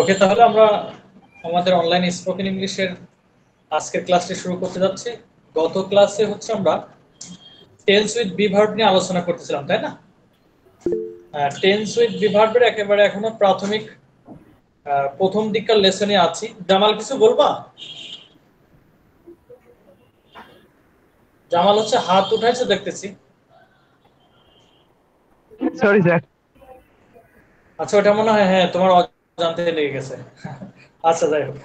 ওকে, তাহলে আমরা আমাদের অনলাইন স্পোকেন ইংলিশের আজকের ক্লাসটি শুরু করতে যাচ্ছি। গত ক্লাসে হচ্ছে আমরা টেন্স উইথ বি ভার্ব নিয়ে আলোচনা করতেছিলাম, তাই না? টেন্স উইথ বি ভার্বের একেবারে এখনো প্রাথমিক প্রথম দিককার লেসনে আছি। জামাল কিছু বলবা? জামাল হচ্ছে হাত উঠাইছে দেখতেছি। Sorry sir. আচ্ছা, ওটা মনে হয় হ্যাঁ তোমার অজান্তে লেগে গেছে। আচ্ছা, যাই হোক,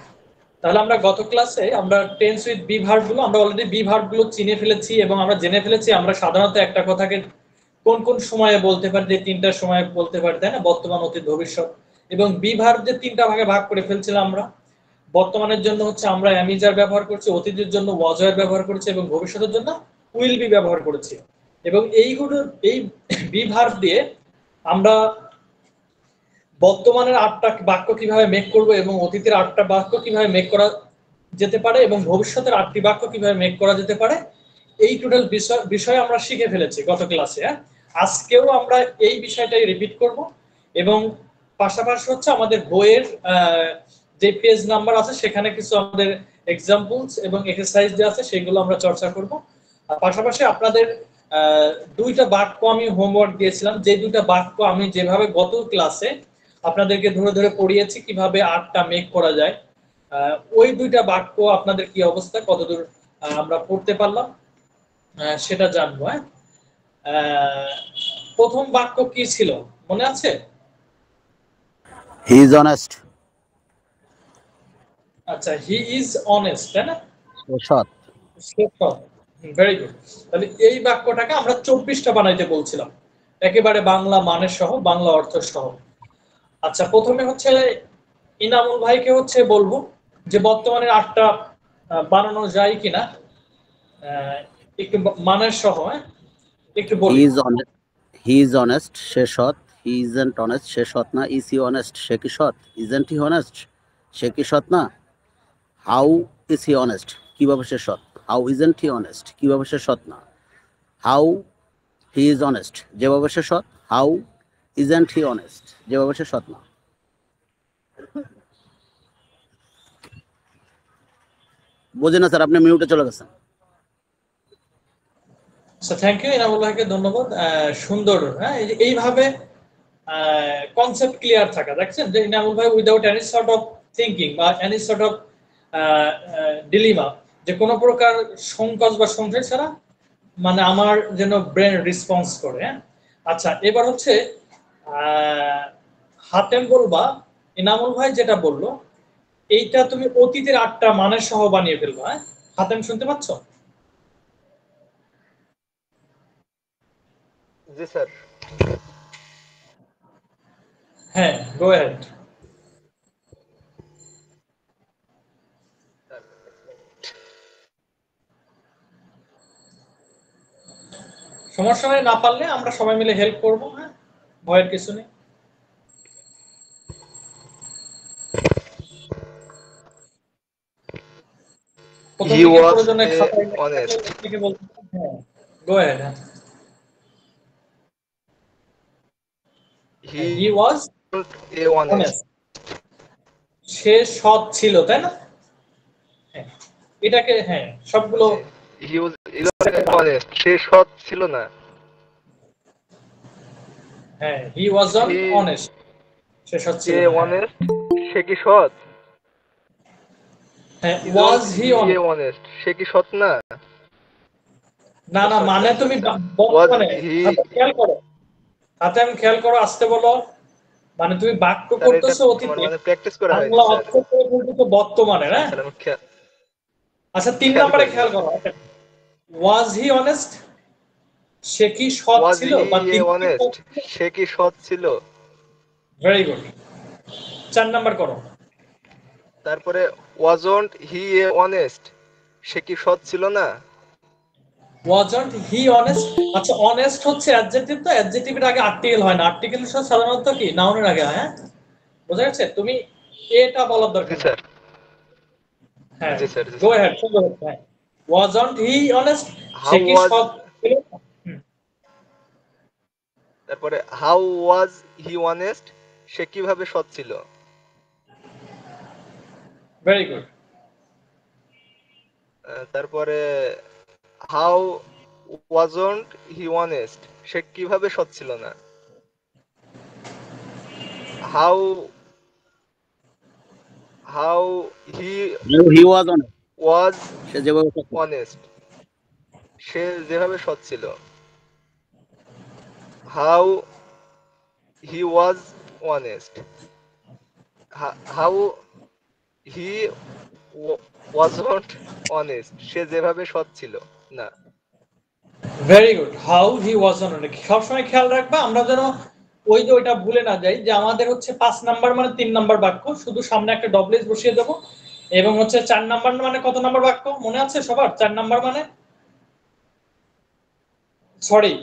তাহলে আমরা গত ক্লাসে আমরা টেন্স উইথ বি ভার্ব গুলো আমরা অলরেডি বি ভার্ব গুলো চিনে ফেলেছি এবং আমরা জেনে ফেলেছি আমরা সাধারণত একটা কথাকে কোন কোন সময়ে বলতে পারি, যে তিনটা সময়ে বলতে পারি, তাই না? বর্তমান, অতীত, ভবিষ্যৎ। এবং বি ভার্ব যে তিনটা ভাগে ভাগ করে ফেলছিলাম আমরা। বর্তমানের জন্য হচ্ছে আমরা অ্যামিজার ব্যবহার করছি, অতীতের জন্য ওয়াজয়ার ব্যবহার করছি এবং ভবিষ্যতের জন্য উইল বি ব্যবহার করেছি। এবং এইগুলো এই বি ভার্ব দিয়ে আমরা বর্তমানের ৮টা বাক্য কিভাবে মেক করব এবং অতীতের ৮টা বাক্য কিভাবে মেক করা যেতে পারে এবং ভবিষ্যতের ৮টি বাক্য কিভাবে মেক করা যেতে পারে, এই টোটাল বিষয় আমরা শিখে ফেলেছি গত ক্লাসে। আজকেও আমরা এই বিষয়টাই রিপিট করব এবং পাশাপাশি হচ্ছে আমাদের বইয়ের যে পেজ নাম্বার আছে সেখানে কিছু আমাদের এক্সাম্পলস এবং এক্সারসাইজ যে আছে সেগুলো আমরা চর্চা করব। আর পাশাপাশি আপনাদের দুইটা বাক্য আমি হোমওয়ার্ক দিয়েছিলাম, যে দুইটা বাক্য আমি যেভাবে গত ক্লাসে আপনাদেরকে ধরে ধরে পড়িয়েছি কিভাবে ৮টা মেক করা যায়, ওই দুইটা বাক্য আপনাদের কি অবস্থা, কতদূর আমরা পড়তে পারলাম সেটা জানবো। প্রথম বাক্য কি ছিল মনে আছে? He is honest. আচ্ছা, হি ইজ অনেস্ট, তাই না? সৎ। Very good. তাহলে এই বাক্যটাকে আমরা 24টা বানাইতে বলছিলাম, একেবারে বাংলা মানের সহ, বাংলা অর্থ সহ। আচ্ছা, প্রথমে হচ্ছে ইনামুল ভাইকে হচ্ছে বলবো যে বর্তমানে ৮টা বানানো যায় কিনা, একটু মানের সহ একটু বলি। হি ইজ অনেস্ট, সে সৎ। হি ইজন্ট অনেস্ট, সে সৎ না। ইজ হি অনেস্ট, সে কি সৎ? ইজন্ট হি অনেস্ট, সে কি সৎ না। হাউ ইজ হি অনেস্ট, কিভাবে সে সৎ? হাউ ইজন্ট হি অনেস্ট, কিভাবে সে সৎ না। হাউ হি ইজ অনেস্ট, যেভাবে সে সৎ। হাউ ইজন্ট হি অনেস্ট, যেভাবে সে সৎ না। বুঝি না স্যার, আপনি মিউটে চলে গেছেন। থ্যাংক ইউ ইনামুল ভাইকে, ধন্যবাদ। সুন্দর। এইভাবে কনসেপ্ট ক্লিয়ার থাকা, দেখছেন যে ইনামুল ভাই without any sort of thinking বা এনি সর্ট অফ ডিলিমা, যে কোনো প্রকার সংকোচ বা সংশয় ছাড়া মানে আমার যেন ব্রেন রেসপন্স করে। আচ্ছা, এবার হচ্ছে হাতেম বলবা ইনামুল ভাই যেটা বললো এইটা তুমি অতীতের ৮টা মানের সহ বানিয়ে ফেলবা। হাতেম শুনতে পাচ্ছ? জি স্যার। হ্যাঁ, গো অ্যাহেড। সমস্যা নেই, না পারলে আমরা সবাই মিলে হেল্প করবো। হ্যাঁ, ভয়ের কিছু নেই। প্রথম He দিকে was প্রয়োজনে a খাতায় honest. থেকে বলতে। হ্যাঁ, গো অ্যাহেড। হ্যাঁ, He he was was a honest. Honest, সে সৎ ছিল, তাই না? হ্যাঁ, এটাকে হ্যাঁ সবগুলো জি। He was honest. সে সৎ ছিল না। হ্যাঁ, হি ওয়াজ He অনেস্ট, সে সৎ ছিল a না। হ্যাঁ honest. সে কি সৎ? হ্যাঁ, ওয়াজ Isn't he he a honest. honest? সে কি সৎ না? না না, সরি মানে স্যার, তুমি সরি স্যার। Was বর্তমানে he? খেয়াল করো, হাতে আমি খেয়াল করো, আসতে বলো। মানে তুমি বাক্য স্যার এটা করতেছো আমার অতীতে, মানে প্র্যাকটিস করা হয়নি বাংলা স্যার। অর্থ করে বলতেছো বর্তমানে, স্যার না? স্যার আমি আচ্ছা, 3 খেয়াল নম্বরে করিনি। খেয়াল করো। ওয়াজ হি অনেস্ট, সে কি সৎ Was ছিল বা he a তিনি কি সৎ honest? ছিল? সে কি সৎ ছিল? Very good. 4 নাম্বার করো। তারপরে wasn't he a honest? সে কি সৎ ছিল না? Wasn't he honest. আচ্ছা, অনেস্ট হচ্ছে অ্যাডজেক্টিভ, তো অ্যাডজেক্টিভের আগে আর্টিকেল হয় না, আর্টিকেল সাধারণত কি নাউনের আগে হয়। হ্যাঁ, বোঝা গেছে? তুমি এটা বলার জি দরকার নেই। স্যার। হ্যাঁ, জি স্যার, জি গো স্যার। অ্যাহেড, সুন্দর হচ্ছে। হ্যাঁ, wasn't he honest, say How কি was সৎ ছিল? হুম, তারপরে how was he honest? সে কিভাবে সৎ ছিল? Very good. তারপরে হাউ ওয়াজন্ট হি অনেস্ট, সে কিভাবে সৎ ছিল না। How how he he was honest, was সে যেভাবে সৎ ছিল। অনেস্ট, সে যেভাবে সৎ ছিল। How he was honest, how he wasn't honest, সে যেভাবে সৎ ছিল না। Very good. How he was on, সবসময় খেয়াল রাখবা আমরা যেন ওই যে ওইটা ভুলে না যাই যে আমাদের হচ্ছে 5 নাম্বার মানে 3 নাম্বার বাক্য, শুধু সামনে একটা ডবল বসিয়ে দেবো। এবং হচ্ছে 4 নাম্বার মানে কত নাম্বার বাক্য মনে আছে সবার? 4 নাম্বার মানে সরি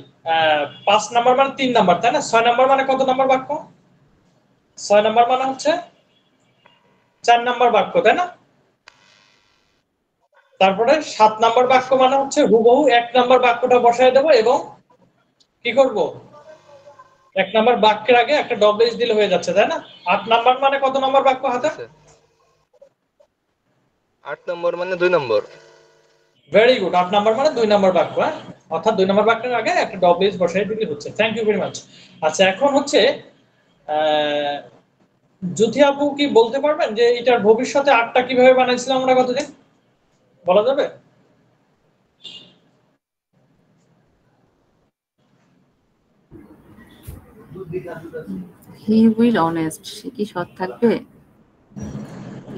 5 নাম্বার মানে 3 নাম্বার, তাই না? 6 নাম্বার মানে কত নাম্বার বাক্য? 6 নাম্বার মানে হচ্ছে 4 নাম্বার বাক্য, তাই না? তারপরে 7 নাম্বার বাক্য মানে হচ্ছে হুবহু 1 নাম্বার বাক্যটা বসায় দেবো এবং কি করব, 1 নাম্বার বাক্যের আগে একটা ডবল দিলে হয়ে যাচ্ছে, তাই না? 8 নাম্বার মানে কত নাম্বার বাক্য হাতে? 8 নম্বর মানে 2 নম্বর। Very good. 8 নাম্বার মানে 2 নাম্বার বাক্য, হ্যাঁ, অর্থাৎ 2 নাম্বার বাক্যের আগে একটা ডবল বসায় দিলে হচ্ছে। Thank you very much. আচ্ছা, এখন হচ্ছে জ্যোতি আপু কি বলতে পারবেন যে এটার ভবিষ্যতে 8টা কিভাবে বানাইছিলাম আমরা কতদিন, বলা যাবে? হি উইল অনেস্ট, সে কি সৎ থাকবে?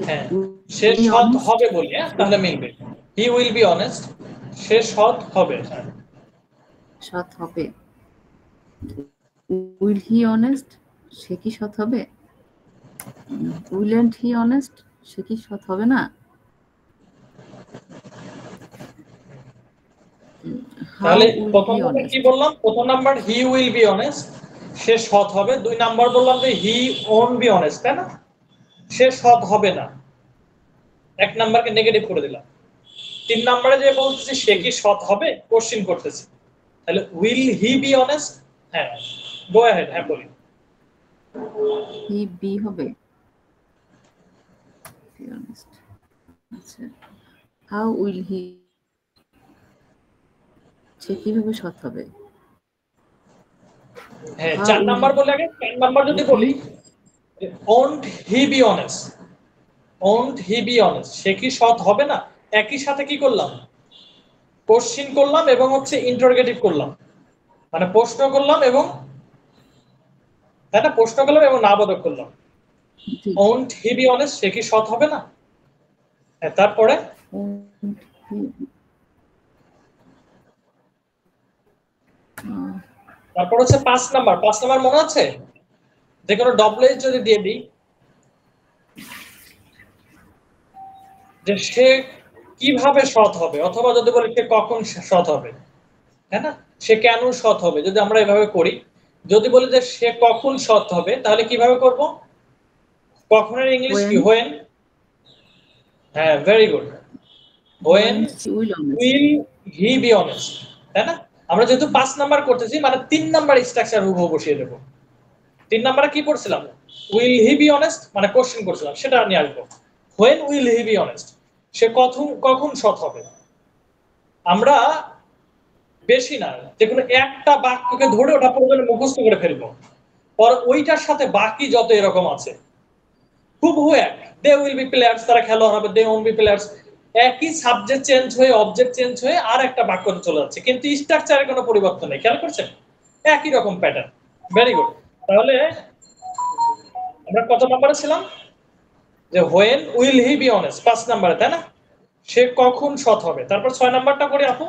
হ্যাঁ, সে সৎ হবে বলি, হ্যাঁ, তাহলে মিলবে। হি উইল বি অনেস্ট, সে সৎ হবে। হ্যাঁ, সৎ হবে। উইল হি অনেস্ট, সে কি সৎ হবে? উইলেন্ট হি অনেস্ট, সে কি সৎ হবে না? তাহলে প্রথম নাম্বার কি বললাম? প্রথম number he will be honest, সে সৎ হবে। 2 নাম্বার বললাম যে হি ওন্ট বি অনেস্ট, তাই না? সে সৎ হবে না। 1 নাম্বারকে নেগেটিভ করে দিলাম। 3 নাম্বারে যে বলতেছি সে কি সৎ হবে, কোশ্চেন করতেছি। তাহলে উইল হি বি অনেস্ট? হ্যাঁ, গো অ্যাহেড, হ্যাঁ বলি। হি বি হবে। অনেস্ট। আচ্ছা, হাউ উইল হি, সে কিভাবে সৎ হবে? হ্যাঁ, 4 নাম্বার বলে আগে 4 নাম্বার যদি বলি won't he be honest, won't he be honest, সে কি সৎ হবে না? একই সাথে কি করলাম, কোশ্চেন করলাম এবং হচ্ছে ইন্টারোগেটিভ করলাম, মানে প্রশ্ন করলাম এবং, তাই না, প্রশ্ন করলাম এবং নাবোধক করলাম। ওন্ট হি বি অনেস্ট, সে কি সৎ হবে না? হ্যাঁ, তারপরে তারপর হচ্ছে 5 নাম্বার। 5 নাম্বার মনে আছে? যে কোনো ডবল এস যদি দিয়ে দিই যে সে কিভাবে সৎ হবে, অথবা যদি বলি সে কখন সৎ হবে, তাই না? সে কেন সৎ হবে, যদি আমরা এভাবে করি। যদি বলি যে সে কখন সৎ হবে, তাহলে কিভাবে করব? কখনের ইংলিশ কি? হোয়েন। হ্যাঁ, very good. When will he be honest, তাই না? আমরা যেহেতু 5 নাম্বার করতেছি মানে 3 নাম্বার স্ট্রাকচার হুবহু বসিয়ে দেব। 3 নাম্বারে কি পড়ছিলাম? উইল হি বি অনেস্ট মানে কোশ্চেন করছিলাম, সেটা নিয়ে আসবো। When will he be honest, সে কখন সৎ হবে। আমরা বেশি না, যে কোনো একটা বাক্যকে ধরে ওটা প্রয়োজনে মুখস্থ করে ফেলবো, পর ওইটার সাথে বাকি যত এরকম আছে হুবহু এক। দে উইল বি প্লেয়ার্স, তারা খেলোয়াড় হবে। দে ওন্ট বি প্লেয়ার্স, একই সাবজেক্ট চেঞ্জ হয়ে অবজেক্ট চেঞ্জ হয়ে আর একটা বাক্যতে চলে যাচ্ছে, কিন্তু স্ট্রাকচারে কোনো পরিবর্তন নেই। খেয়াল করছেন? একই রকম প্যাটার্ন। Very good. তাহলে আমরা কত নাম্বারে ছিলাম? যে when will he be honest 5 নাম্বারে, তাই না? সে কখন সৎ হবে। তারপর 6 নাম্বারটা করি আপু।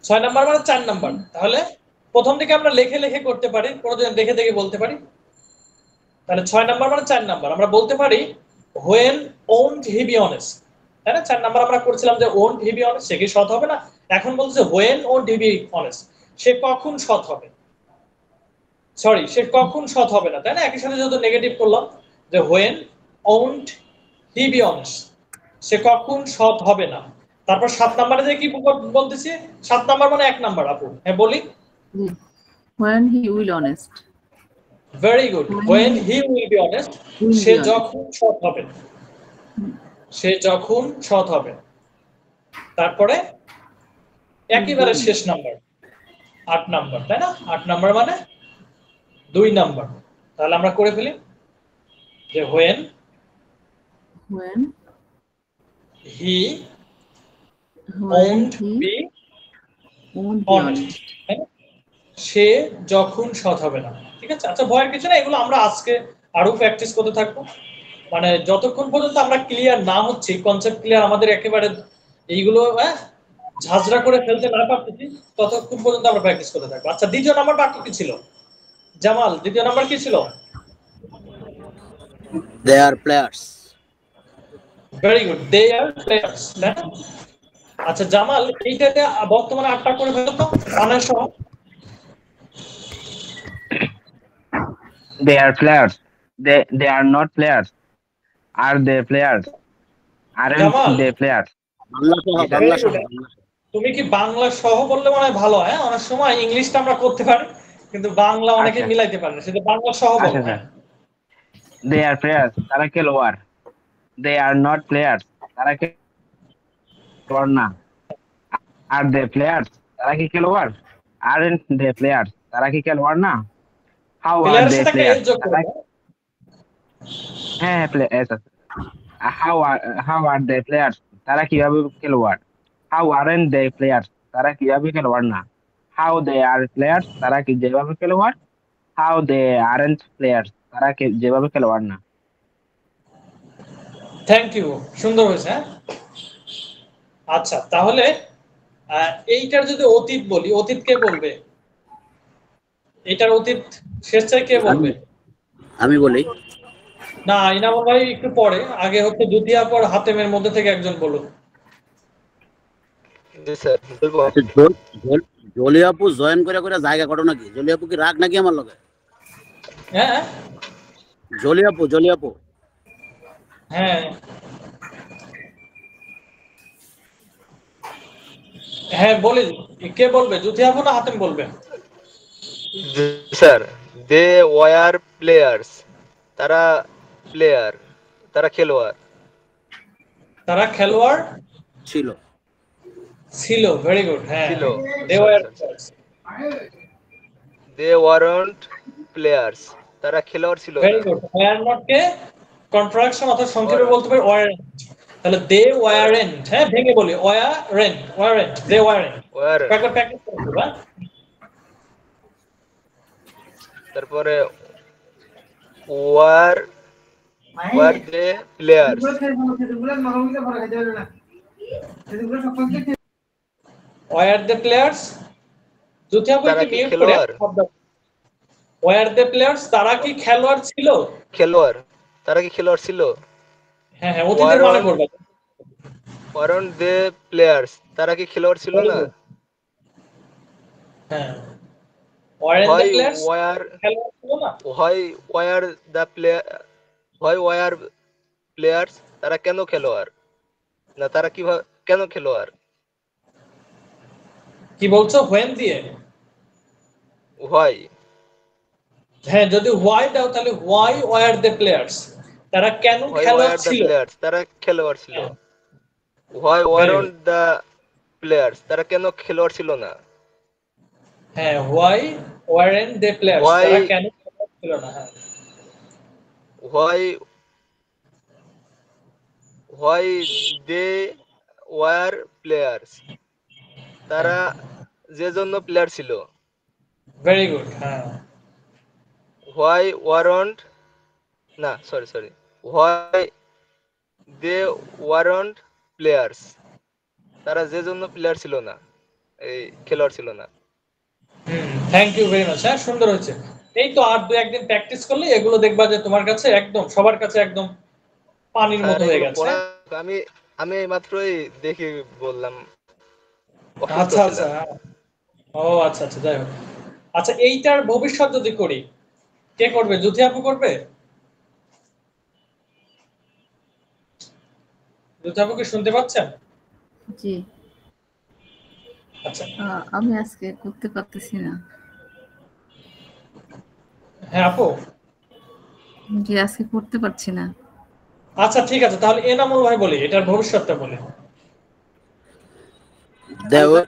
6 নাম্বার মানে 4 নাম্বার। তাহলে প্রথম দিকে আমরা লিখে লিখে করতে পারি, কোনদিন দেখে দেখে বলতে পারি। তাহলে 6 নাম্বার মানে 4 নাম্বার আমরা বলতে পারি when won't he be honest, তাই না? 4 নাম্বার আমরা করছিলাম যে ওন্ট হি বি অনেস্ট, সে কি সৎ হবে না? এখন বলছে when won't he be honest, সে কখন সৎ হবে। সরি, সে কখন সৎ হবে না, তাই না? একই সাথে যেহেতু নেগেটিভ করলাম যে when won't he be honest, সে কখন সৎ হবে না। তারপর 7 নাম্বারে যে কি বলতেছি? 7 নাম্বার মানে 1 নাম্বার আপু, হ্যাঁ বলি। when he will honest, very good, when he will be honest, Will say be honest. যখন সৎ হবে, সে যখন সৎ হবে। তারপরে একেবারে শেষ নাম্বার 8 নাম্বার, তাই না? 8 নাম্বার মানে 2 নাম্বার। তাহলে আমরা করে ফেলি যে when When he won't he be won't be honest, honest. তাই না? সে যখন সৎ হবে না। ঠিক আছে, আচ্ছা ভয়ের কিছু না, এগুলো আমরা আজকে আরো প্র্যাকটিস করতে থাকবো। মানে যতক্ষণ পর্যন্ত আমরা ক্লিয়ার না হচ্ছি, কনসেপ্ট ক্লিয়ার আমাদের একেবারে এইগুলো ঝাঁঝরা করে ফেলতে না পারতেছি, ততক্ষণ পর্যন্ত আমরা প্র্যাকটিস করতে থাকবো। আচ্ছা, দ্বিতীয় নাম্বার বাক্য কি ছিল জামাল? দ্বিতীয় নাম্বার কি ছিল? They are players. Very good, they are players. আচ্ছা জামাল, এইটাতে বর্তমানে 8টা করে ফেলো তো মানের সহ। They are players. They are not players. Are they players? Aren't Jamal. they players? Bangla সহ, এটা বাংলা very সহ, good. তুমি কি বাংলা সহ বললে মনে হয় ভালো হয়? অনেক সময় ইংলিশটা আমরা করতে পারি, কিন্তু বাংলা অনেকে আচ্ছা। মিলাইতে পারে না, সেটা বাংলা সহ বলো। আচ্ছা, They are players. তারা খেলোয়াড়। They are not players. তারা খেলোয়াড় না। Are they players? তারা কি খেলোয়াড়? Aren't they players? তারা কি খেলোয়াড় না? How are প্লেয়ারের they সাথে একটা players? এস যোগ করো। হ্যাঁ, players আছে। How are they players? তারা কিভাবে খেলোয়াড়? How aren't they players? তারা কিভাবে খেলোয়াড় না? How they are players? তারা কি যেভাবে খেলোয়াড়? How they aren't players? তারা যেভাবে খেলোয়াড় না। থ্যাংক ইউ, সুন্দর হয়েছে। হ্যাঁ, আচ্ছা তাহলে এইটার যদি অতীত বলি, অতীত কে বলবে? এটার অতীত শেষ চাই কে বলবে? আমি বলি। না, ইনামুল ভাই একটু পরে, আগে হচ্ছে দ্বিতীয় পর হাতেমের মধ্যে থেকে একজন বলুন। জি স্যার, বলবো। আচ্ছা, জলি আপু জয়েন করে করে জায়গা করো নাকি? জলি আপু কি রাগ নাকি আমার লগে? হ্যাঁ জলি আপু হ্যাঁ হ্যাঁ বলি, কে বলবে? জ্যোতি আপু না হাতেম বলবে? জি স্যার, দে ওয়ার প্লেয়ার্স। তারা প্লেয়ার, তারা খেলোয়াড়। তারা খেলোয়াড় ছিল। ছিল, ভেরি গুড। হ্যাঁ, ছিল। they were they weren't players. তারা খেলোয়াড় ছিল ভেরি না। গুড। ওয়ার নট কে কন্ট্রাকশন অথবা সংক্ষেপে Weren't. বলতে পারি ওয়ারেন্ট। তাহলে দে ওয়ারেন্ট, হ্যাঁ ভেঙে বলি ওয়ারেন্ট দে ওয়ারেন্ট। ওয়ারেন্ট। একবার প্র্যাকটিস করতে হবে। তারপরে were they players. Were the players, Jyoti আপু তারা একটু কি মিউট করে খেলোয়াড়? ওয়ার দ্য প্লেয়ার্স, তারা কি খেলোয়াড় ছিল? খেলোয়াড়, তারা কি খেলোয়াড় ছিল? হ্যাঁ হ্যাঁ, অতীতের মানে করবে। ওয়ারন্ট দে প্লেয়ার্স, তারা কি খেলোয়াড় ছিল না? হ্যাঁ, ওয়ার দ্য হয় প্লেয়ার্স ওয়ার খেলোয়াড় ছিল না? হয় ওয়ার দ্য প্লেয়ার, হয় ওয়ার প্লেয়ার্স, তারা কেন খেলোয়াড় না? তারা কিভাবে কেন খেলোয়াড়? কি বলছো হোয়েন দিয়ে? হয়। হ্যাঁ, যদি হোয়াই দাও তাহলে হোয়াই ওয়ার দ্য প্লেয়ার্স, তারা কেন হয় খেলোয়াড় ওয়ার দ্য ছিল? প্লেয়ার্স, তারা খেলোয়াড় ছিল। হয় ওয়ারন্ট দ্য প্লেয়ার্স, তারা কেন খেলোয়াড় ছিল না? হ্যাঁ, why warrant the players, Why- তারা কেন খেলোয়াড় ছিল না? হ্যাঁ, হোয়াই দে ওয়ার প্লেয়ার্স, তারা যে জন্য প্লেয়ার ছিল। Very good. হ্যাঁ, হোয়াই ওয়ারন্ট না sorry why they weren't players, তারা যে জন্য প্লেয়ার ছিল না, এই খেলোয়াড় ছিল না। Thank you very much. হ্যাঁ, সুন্দর হয়েছে। এই তো আর দু একদিন প্র্যাকটিস করলে এগুলো দেখবা যে তোমার কাছে একদম, সবার কাছে একদম পানির মতো হয়ে গেছে। আমি আমি মাত্রই দেখি বললাম। আচ্ছা আচ্ছা, ও আচ্ছা আচ্ছা, যাই হোক। আচ্ছা, এইটার ভবিষ্যৎ যদি করি, কে করবে? জ্যোতি আপু করবে? জ্যোতি আপু কি শুনতে পাচ্ছেন? জি, আচ্ছা, আমি আজকে করতে পারতেছি না। হ্যাঁ আপু, জি আজকে পড়তে পারছি না। আচ্ছা ঠিক আছে, তাহলে এনামুল ভাই বলি, এটার ভবিষ্যৎটা বলি। There will,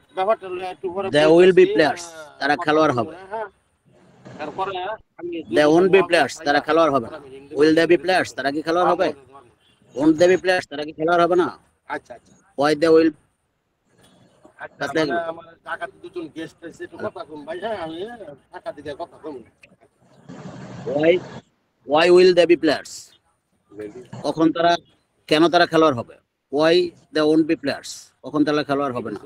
there will be players, তারা খেলোয়াড় হবে। There won't be players, তারা খেলোয়াড় হবে না। Will there be players, তারা কি খেলোয়াড় হবে? Won't there be players, তারা কি খেলোয়াড় হবে না? Why there will, why will there be players, কখন তারা, কেন তারা খেলোয়াড় হবে? Why there won't be players, কখন তারা খেলোয়াড় হবে না?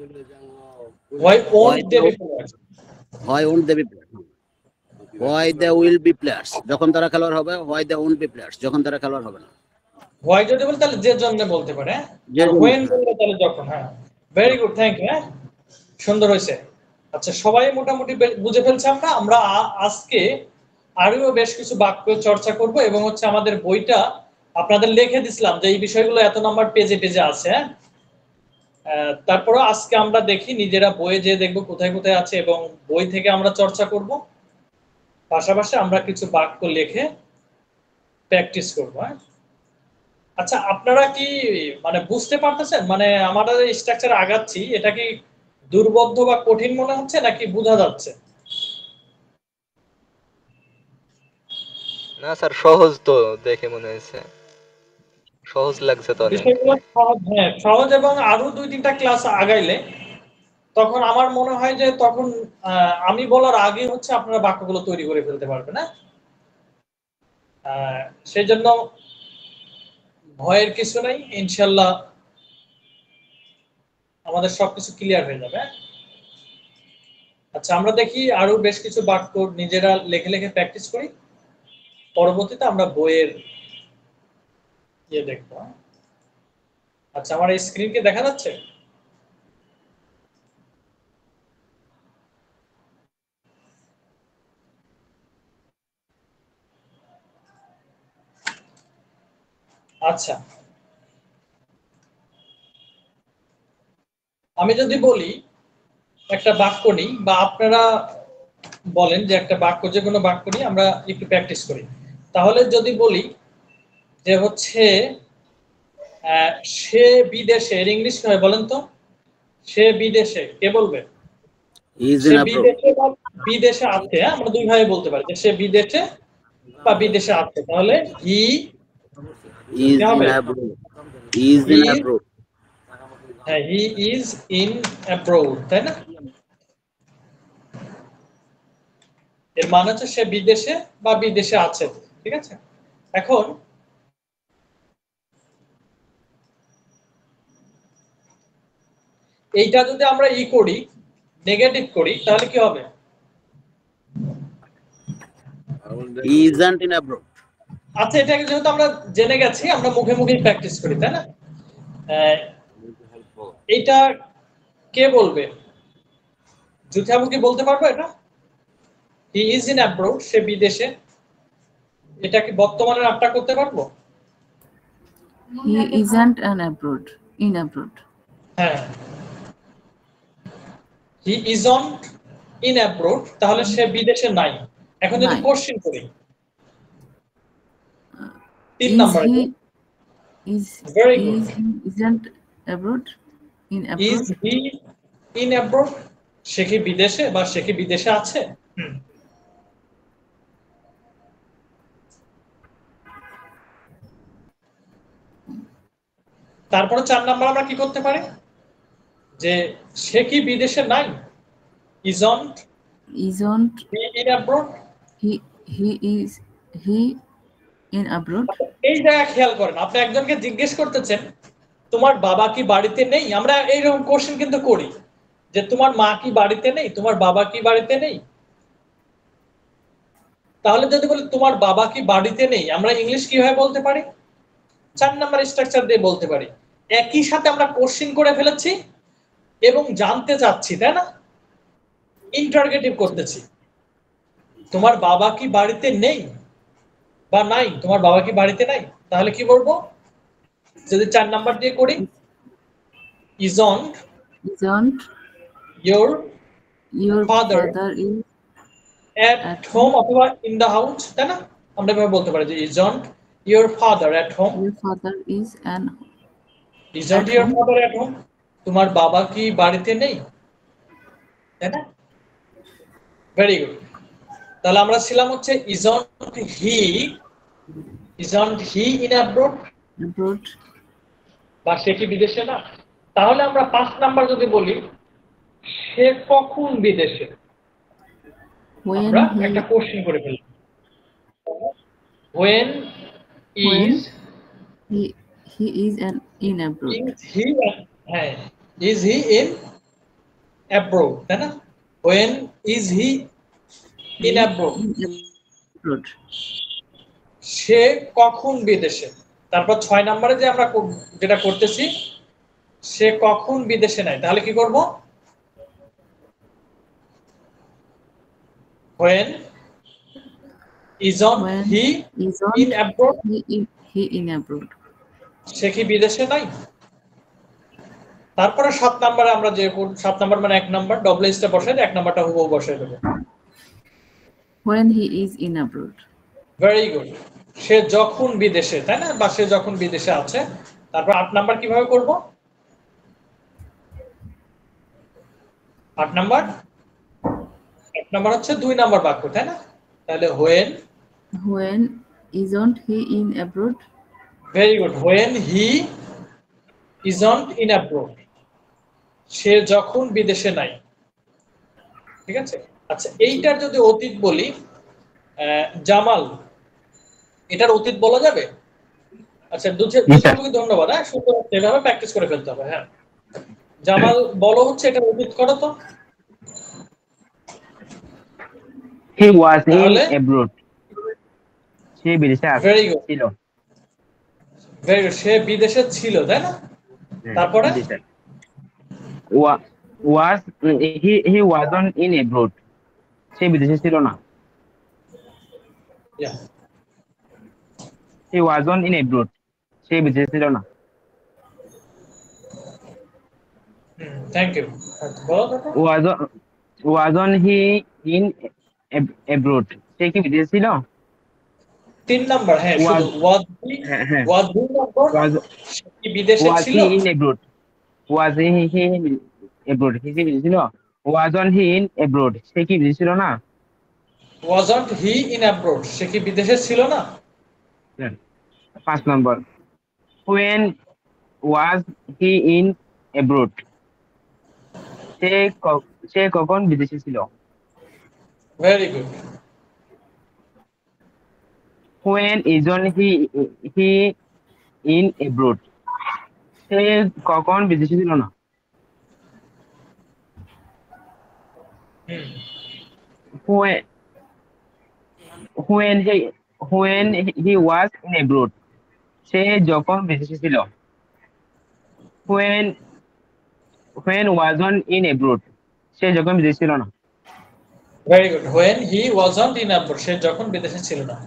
Why won't they be players? Why won't there be players? Why there will be players, যখন তারা খেলোয়াড় হবে। Why there won't be players, যখন তারা খেলোয়াড় হবে না। Why যদি বলি তাহলে যে জন্য বলতে পারে, যে আর জন্য, when বললে তাহলে যখন। হ্যাঁ, ভেরি গুড, থ্যাংক ইউ। হ্যাঁ, সুন্দর হয়েছে। আচ্ছা, সবাই মোটামুটি বুঝে ফেলছে। আমরা আজকে আরো বেশ কিছু বাক্য চর্চা করব, এবং হচ্ছে আমাদের বইটা আপনাদের লিখে দিছিলাম যে এই বিষয়গুলো এত নাম্বার পেজে পেজে আছে। তারপরে আজকে আমরা দেখি নিজেরা বইয়ে যে দেখব কোথায় কোথায় আছে, এবং বই থেকে আমরা চর্চা করব, পাশাপাশি আমরা কিছু বাক্য লিখে প্র্যাকটিস করব। আচ্ছা, আপনারা কি মানে বুঝতে পারতেছেন? মানে আমরা স্ট্রাকচার আগাচ্ছি, এটা কি দুর্বোধ্য বা কঠিন মনে হচ্ছে নাকি বোঝা যাচ্ছে? না স্যার, সহজ তো দেখে মনে হয়েছে, সহজ লাগছে তো অনেক। বিষয়গুলো সহজ, হ্যাঁ সহজ, এবং আরো 2-3টা ক্লাস আগাইলে তখন আমার মনে হয় যে তখন আমি বলার আগে হচ্ছে আপনারা বাক্যগুলো তৈরি করে ফেলতে পারবেন। না সেই জন্য ভয়ের কিছু নাই, ইনশাল্লাহ আমাদের সবকিছু ক্লিয়ার হয়ে যাবে। আচ্ছা, আমরা দেখি আরো বেশ কিছু বাক্য নিজেরা লেখে লেখে প্র্যাকটিস করি, পরবর্তীতে আমরা বইয়ের ইয়ে দেখবো। আচ্ছা, আমার এই স্ক্রিন কি দেখা যাচ্ছে? আচ্ছা, আমি যদি বলি একটা বাক্য নিই, বা আপনারা বলেন যে একটা বাক্য, যে কোনো বাক্য নিয়ে আমরা একটু প্র্যাকটিস করি, তাহলে যদি বলি যে হচ্ছে সে বিদেশে, এর ইংলিশ কি হয় বলেন তো? সে বিদেশে, কে বলবে? Is সে in abroad, বিদেশে বা বিদেশে আছে। আমরা দুই ভাবে বলতে পারি যে সে বিদেশে বা বিদেশে আছে। তাহলে হি is কি in হবে? abroad, is in He- abroad, হ্যাঁ, হি ইজ ইন অ্যাব্রোড, তাই না? এর মানে হচ্ছে সে বিদেশে বা বিদেশে আছে। ঠিক আছে, এখন এইটা যদি আমরা করি, নেগেটিভ করি, তাহলে কি হবে? he isn't in abroad, আচ্ছা, এটাকে যেহেতু আমরা জেনে গেছি, আমরা মুখে মুখে প্র্যাকটিস করি, তাই না? এইটা কে বলবে? জুথি আপু কি বলতে পারবে এটা? হি ইজ ইন অ্যাব্রোড, সে বিদেশে, এটা কি বর্তমানে আটটা করতে পারবো? He isn't in abroad. হ্যাঁ, হি ইজন্ট ইন অ্যাব্রোড, তাহলে সে বিদেশে নাই। এখন যদি নাই। কোশ্চেন করি, 3 Is number, he Very good. isn't abroad in is abroad? He in abroad, সে কি বিদেশে বা সে কি বিদেশে আছে? তারপরে 4 নাম্বার আমরা কি করতে পারি, যে সে কি বিদেশে নাই? isn't he in abroad? he in abroad? এই জায়গা খেয়াল করেন, আপনি একজনকে জিজ্ঞেস করতেছেন তোমার বাবা কি বাড়িতে নেই। আমরা এইরকম কোশ্চেন কিন্তু করি যে তোমার মা কি বাড়িতে নেই, তোমার বাবা কি বাড়িতে নেই। তাহলে যদি বলি তোমার বাবা কি বাড়িতে নেই, আমরা ইংলিশ কিভাবে বলতে পারি? 4 নাম্বার স্ট্রাকচার দিয়ে বলতে পারি। একই সাথে আমরা কোশ্চেন করে ফেলেছি এবং জানতে চাচ্ছি, তাই না? ইন্টারগেটিভ করতেছি, তোমার বাবা কি বাড়িতে নেই বা নাই, তোমার বাবা কি বাড়িতে নাই। তাহলে কি বলবো? যদি 4 নাম্বার দিয়ে করি, isn't Isn't your your father father is at At home অথবা in the house, তাই না? আমরা এভাবে বলতে পারি যে isn't your father at home? your father is Isn't at your home? father at home? তোমার বাবা কি বাড়িতে নেই, তাই না? Very good. তাহলে আমরা ছিলাম হচ্ছে isn't he in abroad, Abroad. বা সে কি বিদেশে না? তাহলে আমরা 5 নাম্বার যদি বলি সে কখন বিদেশে, When আমরা he একটা কোশ্চেন করে ফেলি। when When? is he is in abroad. হ্যাঁ is he in abroad, তাই না? when is he in abroad, Abroad. সে কখন বিদেশে। তারপর 6 নম্বরে যে আমরা যেটা করতেছি সে কখন বিদেশে নাই, তাহলে কি করব? when isn't When he isn't in abroad, he in abroad. সে কি বিদেশে নাই। তারপরে 7 নম্বরে আমরা যে 7 নম্বর মানে 1 নম্বর ডবল এসটা বসাই, 1 নম্বরটা হুবহু বসাই দেব। When he is in abroad. Very good. সে যখন বিদেশে, তাই না? বা সে যখন বিদেশে আছে। তারপর 8 নাম্বার কিভাবে করব? 8 নাম্বার হচ্ছে 2 নাম্বার বাক্য, তাই না? তাহলে When isn't he in abroad? Very good. when he isn't in abroad, সে যখন বিদেশে নাই। ঠিক আছে? আচ্ছা, এইটার যদি অতীত বলি, জামাল, এটার অতীত বলা যাবে? আচ্ছা, দুজনকে ধন্যবাদ। হ্যাঁ, সুন্দর, এভাবে প্র্যাকটিস করে ফেলতে হবে। হ্যাঁ, জামাল বলো হচ্ছে এটার অতীত করো তো। He was in তাহলে abroad. সে বিদেশে ভেরি গুড, ছিল। Very good. সে বিদেশে ছিল, তাই না? তারপরে বিদেশে। Was he wasn't in abroad. সে বিদেশে ছিল না। Yeah. He wasn't in abroad. সে বিদেশে ছিল না। Thank you. বলো তো। Wasn't he in abroad. সে কি বিদেশে ছিল? 3 নাম্বার, হ্যাঁ, শুধু was he কি বিদেশে ছিল? Was he in abroad? Was he in abroad? সে কি বিদেশে ছিল? Wasn't he in abroad. সে কি বিদেশে ছিল না? wasn't he in abroad, সে কি বিদেশে ছিল না? 5 নম্বর, when was he in abroad. সে কখন বিদেশে ছিল? Very good. when isn't he in abroad. সে কখন বিদেশে ছিল না? when he was in abroad. সে যখন বিদেশে ছিল। when wasn't in abroad. সে যখন বিদেশে ছিল না। Very good. when he wasn't in abroad, সে যখন বিদেশে ছিল না।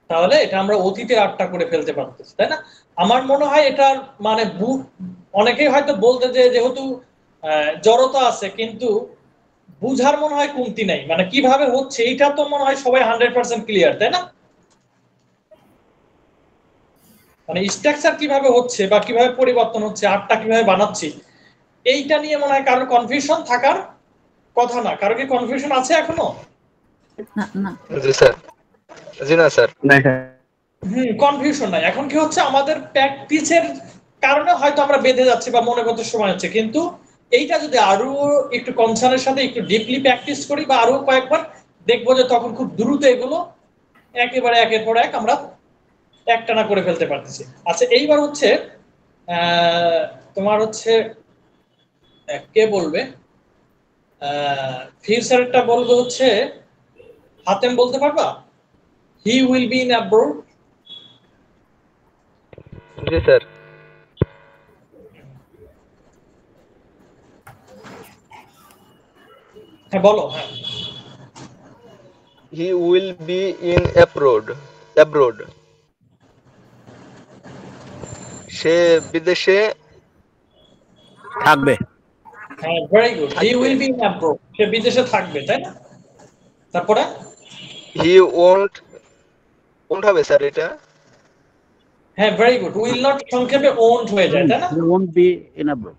তাহলে এটা আমরা অতীতের আটটা করে ফেলতে পারতেছি, তাই না? আমার মনে হয় এটার মানে অনেকেই হয়তো বলতে যে যেহেতু জড়তা আছে কিন্তু বুঝার মনে হয় কমতি নাই, মানে কিভাবে হচ্ছে এটা তো মনে হয় সবাই 100% ক্লিয়ার, তাই না? মানে স্ট্রাকচার কিভাবে হচ্ছে বা কিভাবে পরিবর্তন হচ্ছে, আটটা কিভাবে বানাচ্ছি, এইটা নিয়ে মনে হয় কারোর কনফিউশন থাকার কথা না। কারো কি কনফিউশন আছে এখনো? না। জি স্যার। জি না স্যার। কনফিউশন নাই। এখন কি হচ্ছে, আমাদের প্র্যাকটিসের কারণে হয়তো আমরা বেঁধে যাচ্ছি বা মনে করতে সময় হচ্ছে, কিন্তু এইটা যদি আরো একটু কনসার্নের সাথে একটু ডিপলি প্র্যাকটিস করি বা আরো কয়েকবার দেখবো যে তখন খুব দ্রুত এগুলো একেবারে একের পর এক আমরা একটানা করে ফেলতে পারতেছি। আচ্ছা, এইবার হচ্ছে তোমার হচ্ছে কে বলবে? ফিউচারটা বলবো হচ্ছে হাতেম, বলতে পারবা? হি will be in abroad. G sir. হ্যাঁ, বলো। হ্যাঁ, He will be in abroad. সে বিদেশে থাকবে। হ্যাঁ, very good. He will be in abroad, সে বিদেশে থাকবে, তাই না? তারপরে হি ওন্ট হবে স্যার এটা। হ্যাঁ, ভেরি গুড। উইল নট সংক্ষেপে ওন্ট হয়ে যায়, তাই না? He won't be in abroad.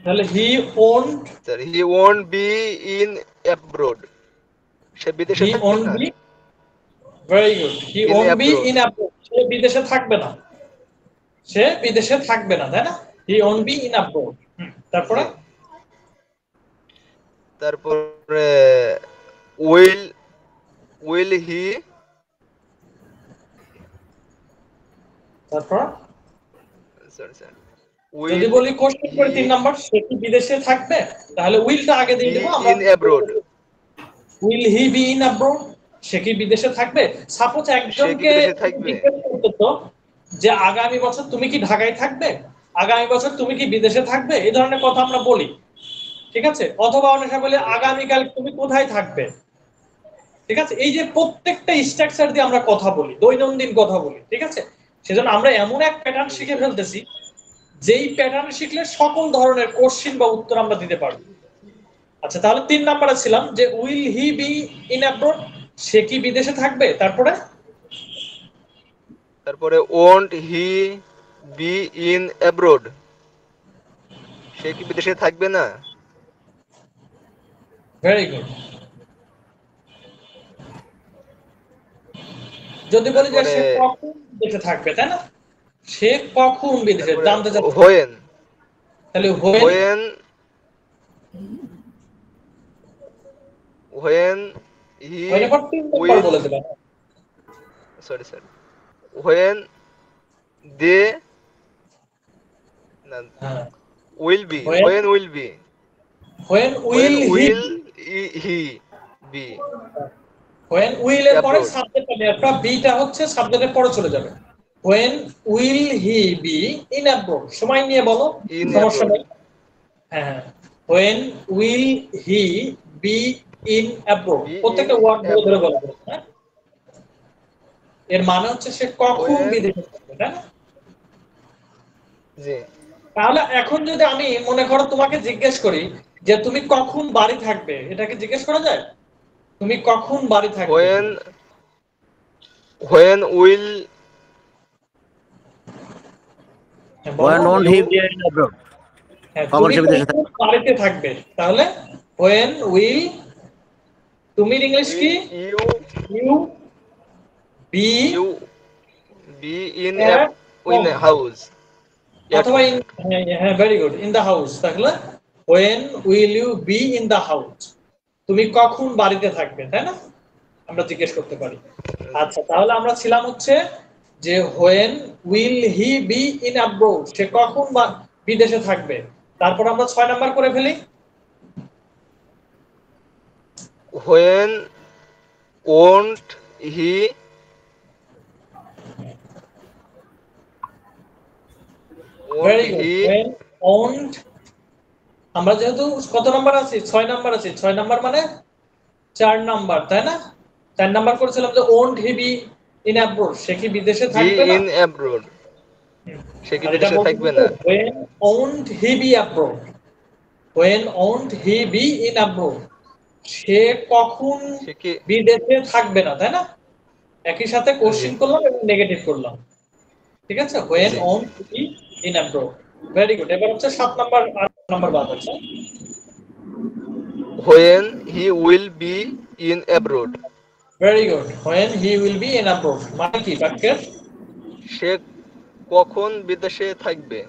তাহলে he won't, sir he won't be in abroad, সে বিদেশে হি থাকবে ওন্ট না। Be, very good, he In won't be abroad. In abroad, সে বিদেশে থাকবে না, সে বিদেশে থাকবে না, তাই না? He won't be in abroad. তারপরে জি। তারপরে উইল হি, তারপর সরি স্যার, যদি উইল বলি কোশ্চেন করে 3 নাম্বার, সে কি বিদেশে থাকবে, তাহলে উইলটা আগে দিয়ে দেব আমরা। In abroad, will he be in abroad, সে কি বিদেশে থাকবে? সাপোজ সে কি একজনকে বিদেশে থাকবে? জিজ্ঞেস করতে যে আগামী বছর তুমি কি ঢাকায় থাকবে, আগামী বছর তুমি কি বিদেশে থাকবে, এই ধরনের কথা আমরা বলি, ঠিক আছে? অথবা অনেকে বলে আগামীকাল তুমি কোথায় থাকবে, ঠিক আছে? এই যে প্রত্যেকটা স্ট্রাকচার দিয়ে আমরা কথা বলি, দৈনন্দিন কথা বলি, ঠিক আছে? সেজন্য আমরা এমন এক প্যাটার্ন শিখে ফেলতেছি, যেই প্যাটার্ন শিখলে সকল ধরনের কোশ্চেন বা উত্তর আমরা দিতে পারবো। আচ্ছা, তাহলে 3 নাম্বারে ছিলাম যে will he be in abroad, সে কি বিদেশে থাকবে। তারপরে won't he be in abroad, সে কি বিদেশে থাকবে না। Very good. যদি বলি যে সে কখন বিদেশে থাকবে, তাই না? সে কখন বিদেশে জানতে চাচ্ছি, হোয়েন, তাহলে হোয়েন হি হোয়েন এবার 3 নাম্বার উইল, বলে দেবেন। সরি স্যার, হোয়েন দে, না হ্যাঁ, will be, When- when will be, when when will will he B, when will এর পরে Abroad. সাবজেক্ট হবে, আপনার বিটা হচ্ছে সাবজেক্টের পরে চলে যাবে। When will he be in abroad, সময় নিয়ে বলো, ইন সমস্যা অ্যাব্রোড, নেই। হ্যাঁ, when will he be in abroad, Be প্রত্যেকটা in ওয়ার্ড ধরে ধরে abroad. বলবে, হ্যাঁ? এর মানে হচ্ছে সে কখন When- বিদেশে থাকবে, তাই না? জি। তাহলে এখন যদি আমি মনে করো তোমাকে জিজ্ঞেস করি যে তুমি কখন বাড়ি থাকবে, এটাকে জিজ্ঞেস করা যায়? তুমি কখন বাড়ি থাকবে? When will হ্যাঁ, বলো। When won't he be in abroad? হ্যাঁ, কখন তুমি সে বিদেশে কখন বাড়িতে থাকবে, তাহলে when will, তুমি ইংলিশ কি? you You be you be in at a house? অথবা হ্যাঁ, very good, in the house. তাহলে when will you be in the house, তুমি কখন বাড়িতে থাকবে, তাই না? আমরা জিজ্ঞেস করতে পারি। আচ্ছা, তাহলে আমরা ছিলাম হচ্ছে যে when will he be in abroad, সে কখন বিদেশে থাকবে। তারপর আমরা 6 নাম্বার করে ফেলি। When won't he very good, when won't, আমরা যেহেতু কত নাম্বার আছি, 6 নাম্বার আছি, 6 নাম্বার মানে 4 নাম্বার, তাই না? 4 নাম্বার করেছিলাম যে won't he be in abroad, সে কি বিদেশে be থাকবে না? in abroad? সে কি আর এটা বিদেশে বলতে থাকবে না? when won't he be abroad, when won't he be in abroad, সে কখন সে কি বিদেশে থাকবে না, তাই না? একই সাথে কোশ্চেন করলাম এবং নেগেটিভ করলাম, ঠিক আছে? when G. won't he be in abroad, very good. এবার হচ্ছে 7 নাম্বার, 8 নাম্বার বাদ আছে। when he will be in abroad? Very good, when he will be in abroad মানে কি বাক্যের? সে কখন বিদেশে থাকবে?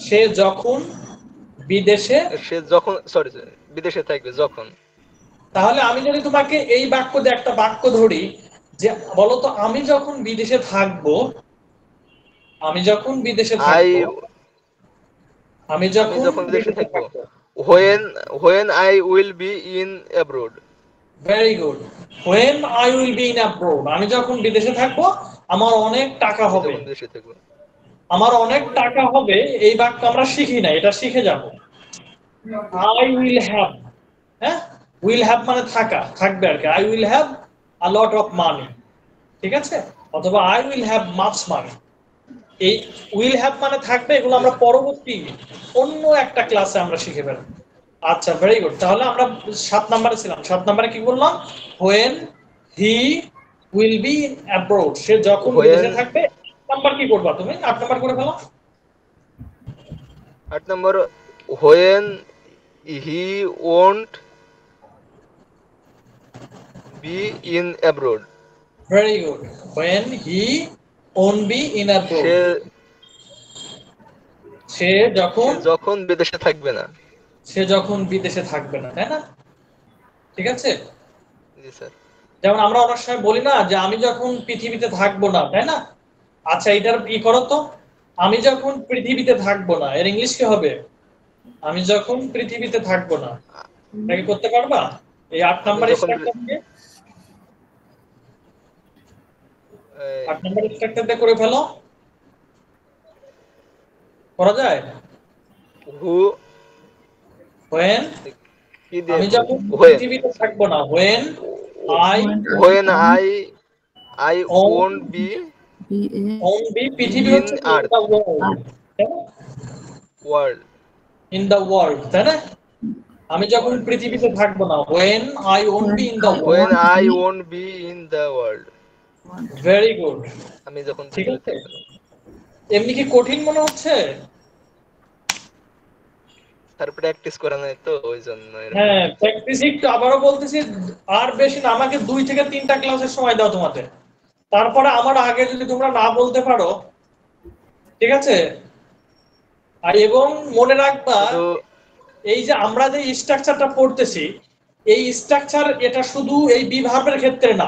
সে যখন বিদেশে, সে যখন, সরি বিদেশে থাকবে যখন। তাহলে আমি যদি তোমাকে এই বাক্য দিয়ে একটা বাক্য ধরি যে বলো তো, আমি যখন বিদেশে থাকবো, আমি যখন বিদেশে থাকবো, আমি যখন বিদেশে থাকবো, when I will be in abroad. Very good, when I will be in abroad, আমি যখন বিদেশে থাকবো আমার অনেক টাকা হবে, যখন বিদেশে থাকবো। আমার অনেক টাকা হবে, এই বাক্য আমরা শিখি না, এটা শিখে যাব। I will have, হ্যাঁ, will have মানে থাকা, থাকবে আর কি। I will have a lot of money, ঠিক আছে? অথবা I will have much money। এই will have মানে থাকবে, এগুলো আমরা পরবর্তী অন্য একটা ক্লাসে আমরা শিখে ফেলব। আচ্ছা, ভেরি গুড। তাহলে আমরা 7 নাম্বারে ছিলাম। 7 নাম্বারে কি বললাম? when he will be in abroad, সে যখন When- বিদেশে থাকবে। নাম্বার কি করবা তুমি? 8 নাম্বার করে ফেলো। 8 number, when he won't be in abroad. Very good. when he won't be in abroad, সে সে যখন যখন বিদেশে থাকবে না। বিদেশে থাকবে না, তাই না? ঠিক আছে। জি স্যার। যেমন আমরা অনেক সময় বলি না যে আমি যখন পৃথিবীতে থাকবো না, তাই না? আচ্ছা এটার কি করো তো, আমি যখন পৃথিবীতে থাকবো না, এর ইংলিশ কি হবে? আমি যখন পৃথিবীতে থাকবো না, এটা কি করতে পারবা? এই 8 নাম্বার যখন স্ট্রাকচার দিয়ে, এই, 8 নাম্বার স্ট্রাকচার দিয়ে করে ফেলো। করা যায়? who when কি দিয়ে আমি যখন when পৃথিবীতে থাকবো না, when I when I On- won't be Be a won't be, পৃথিবী In হচ্ছে in earth. the world, world. in the world, তাই না? আমি যখন পৃথিবীতে থাকবো না, when I won't be in the world. When Won't I be- won't be in the world. want. Very good. আমি যখন ঠিক পৃথিবীতে আছে। থাকবো না। এমনি কি কঠিন মনে হচ্ছে? স্যার প্র্যাকটিস করা নাই তো ওই জন্য এরকম। হ্যাঁ, প্র্যাকটিস একটু, আবারও বলতেছি, আর বেশি না, আমাকে 2 থেকে 3টা ক্লাসের সময় দাও তোমাদের। তারপরে আমার আগে যদি তোমরা না বলতে পারো, ঠিক আছে? আর এবং মনে রাখবা, শুধু এই যে আমরা যে স্ট্রাকচারটা পড়তেছি, এই স্ট্রাকচার এটা শুধু এই বি ভার্বের ক্ষেত্রে না,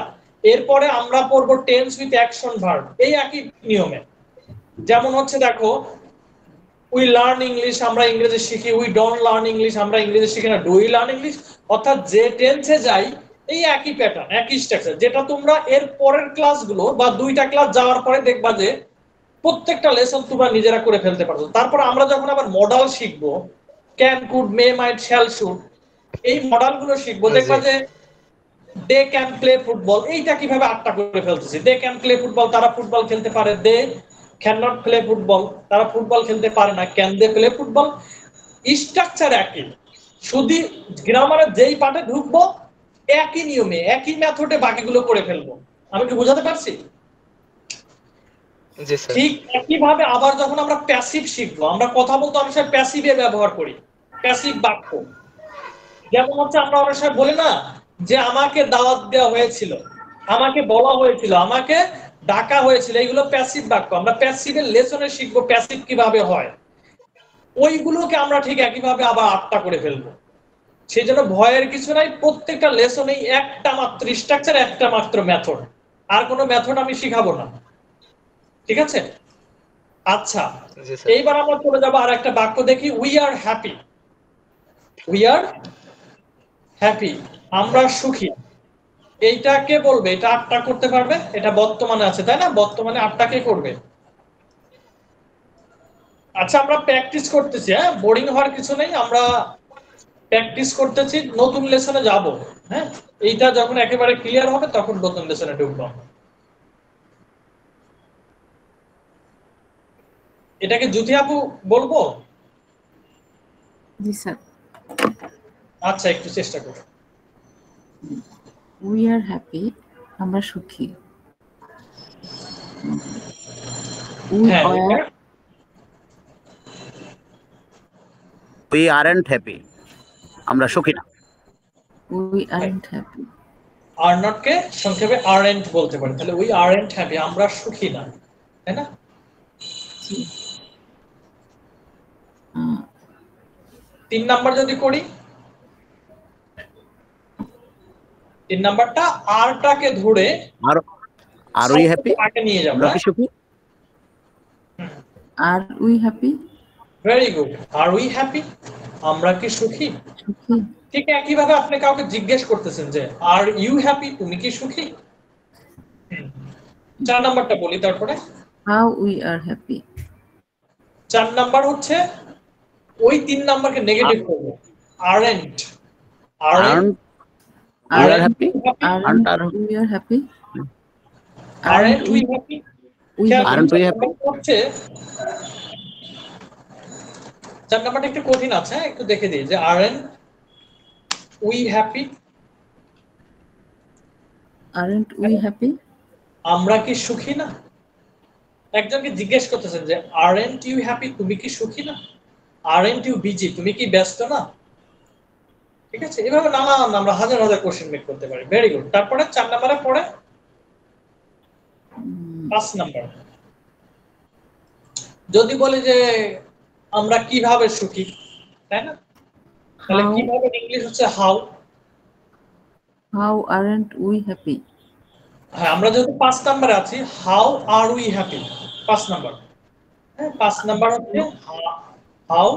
এরপরে আমরা পড়বো টেন্স উইথ অ্যাকশন ভার্ব, এই একই নিয়মে। যেমন হচ্ছে দেখো, উই লার্ন ইংলিশ, আমরা ইংরেজি শিখি। উই ডোন্ট লার্ন ইংলিশ, আমরা ইংরেজি শিখি না। Do we learn English? অর্থাৎ যে টেন্সে যাই, এই একই প্যাটার্ন, একই স্ট্রাকচার, যেটা তোমরা এর পরের ক্লাসগুলো বা 2টা ক্লাস যাওয়ার পরে দেখবা যে প্রত্যেকটা লেসন তোমরা নিজেরা করে ফেলতে পারছো। তারপর আমরা যখন আবার মডাল শিখবো, can, could, may, might, shall, should, এই মডালগুলো শিখবো, দেখবা যে দে ক্যান প্লে ফুটবল, এইটা কিভাবে 8টা করে ফেলতেছি। দে ক্যান প্লে ফুটবল, তারা ফুটবল খেলতে পারে। They can not play football, তারা ফুটবল খেলতে পারে না। Can they play football? Structure একই, শুধু গ্রামারের যেই পার্টে ঢুকবো একই নিয়মে একই মেথডে বাকিগুলো করে ফেলবো। আমি কি বোঝাতে পারছি? জি স্যার। ঠিক একইভাবে আবার যখন আমরা প্যাসিভ শিখবো, আমরা কথা বলতে অনেক সময় প্যাসিভে ব্যবহার করি, প্যাসিভ বাক্য। যেমন হচ্ছে আমরা অনেক সময় বলি না যে আমাকে দাওয়াত দেওয়া হয়েছিল, আমাকে বলা হয়েছিল, আমাকে ডাকা হয়েছিল, এগুলো প্যাসিভ বাক্য। আমরা প্যাসিভের লেসনে শিখবো প্যাসিভ কিভাবে হয়, ওইগুলোকে আমরা ঠিক একইভাবে আবার 8টা করে ফেলবো। সেই জন্য ভয়ের কিছু নাই, প্রত্যেকটা লেসনেই একটা মাত্র স্ট্রাকচার, একটা মাত্র মেথড, আর কোনো মেথড আমি শিখাবো না। ঠিক আছে? আচ্ছা, জি স্যার। এইবার আমরা চলে যাবো আর একটা বাক্য দেখি। We are happy. We are happy, আমরা সুখী। এইটা কে বলবে? এটা 8টা করতে পারবে? এটা বর্তমানে আছে, তাই না? বর্তমানে 8টা কে করবে? আচ্ছা, আমরা প্র্যাকটিস করতেছি, হ্যাঁ, বোরিং হওয়ার কিছু নেই, আমরা প্র্যাকটিস করতেছি, নতুন লেসনে যাব। হ্যাঁ, এইটা যখন একেবারে ক্লিয়ার হবে তখন নতুন লেসনে ঢুকবো। এটাকে জ্যোতি আপু বলবো? জি স্যার। আচ্ছা, একটু চেষ্টা করো। We are happy. আমরা সুখী। We হ্যাঁ, are উই আরন্ট হ্যাপি, আমরা সুখী না। we aren't happy. আর নট কে সংক্ষেপে আরএন্ট বলতে পারি। তাহলে উই আরএন্ট হ্যাপি, আমরা সুখী না, তাই না? জি। 3 নাম্বার যদি করি, 3 নাম্বারটা আরটাকে ধরে আর উই হ্যাপি, আগে নিয়ে যাব। আমরা কি সুখী? Are we happy? Very good. Are we happy, আমরা কি সুখী? সুখী। ঠিক একইভাবে আপনি কাউকে জিজ্ঞেস করতেছেন যে আর ইউ হ্যাপি, তুমি কি সুখী? 4 নাম্বারটা বলি তারপরে। How we are happy. 4 number হচ্ছে ওই 3 নাম্বারকে নেগেটিভ করব। Aren't, aren't we are happy, Aren't we are happy? Aren't we happy. We Aren't we happy? হচ্ছে 4 নাম্বারটা একটু কঠিন আছে, একটু দেখে দিই যে aren't we happy. Aren't we happy? আমরা কি সুখী না? একজনকে জিজ্ঞেস করতেছেন যে আরেন্ট ইউ হ্যাপি, তুমি কি সুখী না? আরেন্ট ইউ বিজি, তুমি কি ব্যস্ত না? ঠিক আছে, এভাবে নানান আমরা হাজার হাজার কোশ্চেন মেক করতে পারি। Very good. তারপরে 4 নম্বরে পড়ে 5 নাম্বার, যদি বলি যে আমরা কিভাবে সুখী, তাই না? তাহলে How- কিভাবে ইংলিশ হচ্ছে how. How aren't we happy? হ্যাঁ, আমরা যেহেতু 5 নাম্বারে আছি, how are we happy 5 number. হ্যাঁ, 5 নাম্বার হচ্ছে how.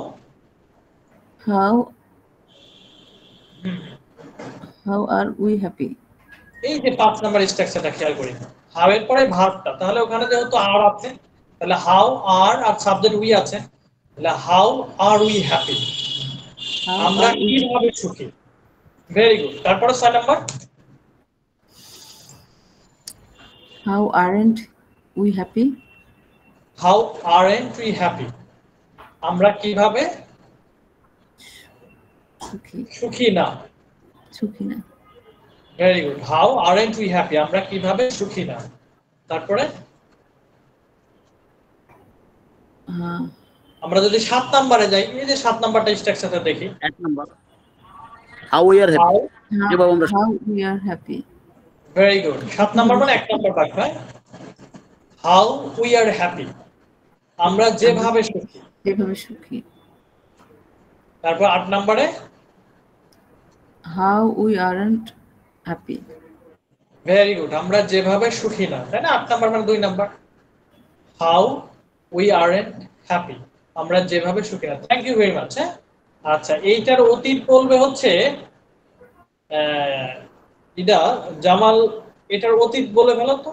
How are we happy? এই যে 5 নাম্বার স্ট্রাকচারটা খেয়াল করি, হাউ এর পরে ভার্বটা, তাহলে ওখানে যেহেতু আর আছে, তাহলে হাউ আর সাবজেক্ট উই আছে, তাহলে how are we happy, How আমরা are we কিভাবে সুখী। Very good. তারপরে 6 number, How aren't we happy? How aren't we happy, আমরা কিভাবে সুখী সুখী না। সুখী না। Very good. How aren't we happy, আমরা কিভাবে সুখী না। তারপরে হ্যাঁ, আমরা যদি 7 নাম্বারে যাই, এই যে 7 নাম্বারটা স্ট্রাকচারটা দেখি, 1 number how we are happy, how. যেভাবে আমরা how we are happy. Very good. 7 number মানে 1 নাম্বার বাক্য, হয় হাউ উই আর হ্যাপি, আমরা যেভাবে সুখী। যেভাবে সুখী। তারপর 8 নাম্বারে How we aren't happy. Very good, আমরা যেভাবে সুখী না, তাই না? 8 নাম্বার মানে 2 number, how we aren't happy, আমরা যেভাবে সুখী না। Thank you very much. হ্যাঁ, আচ্ছা, এইটার অতীত বলবে হচ্ছে এটা জামাল, এটার অতীত বলে ফেলো তো।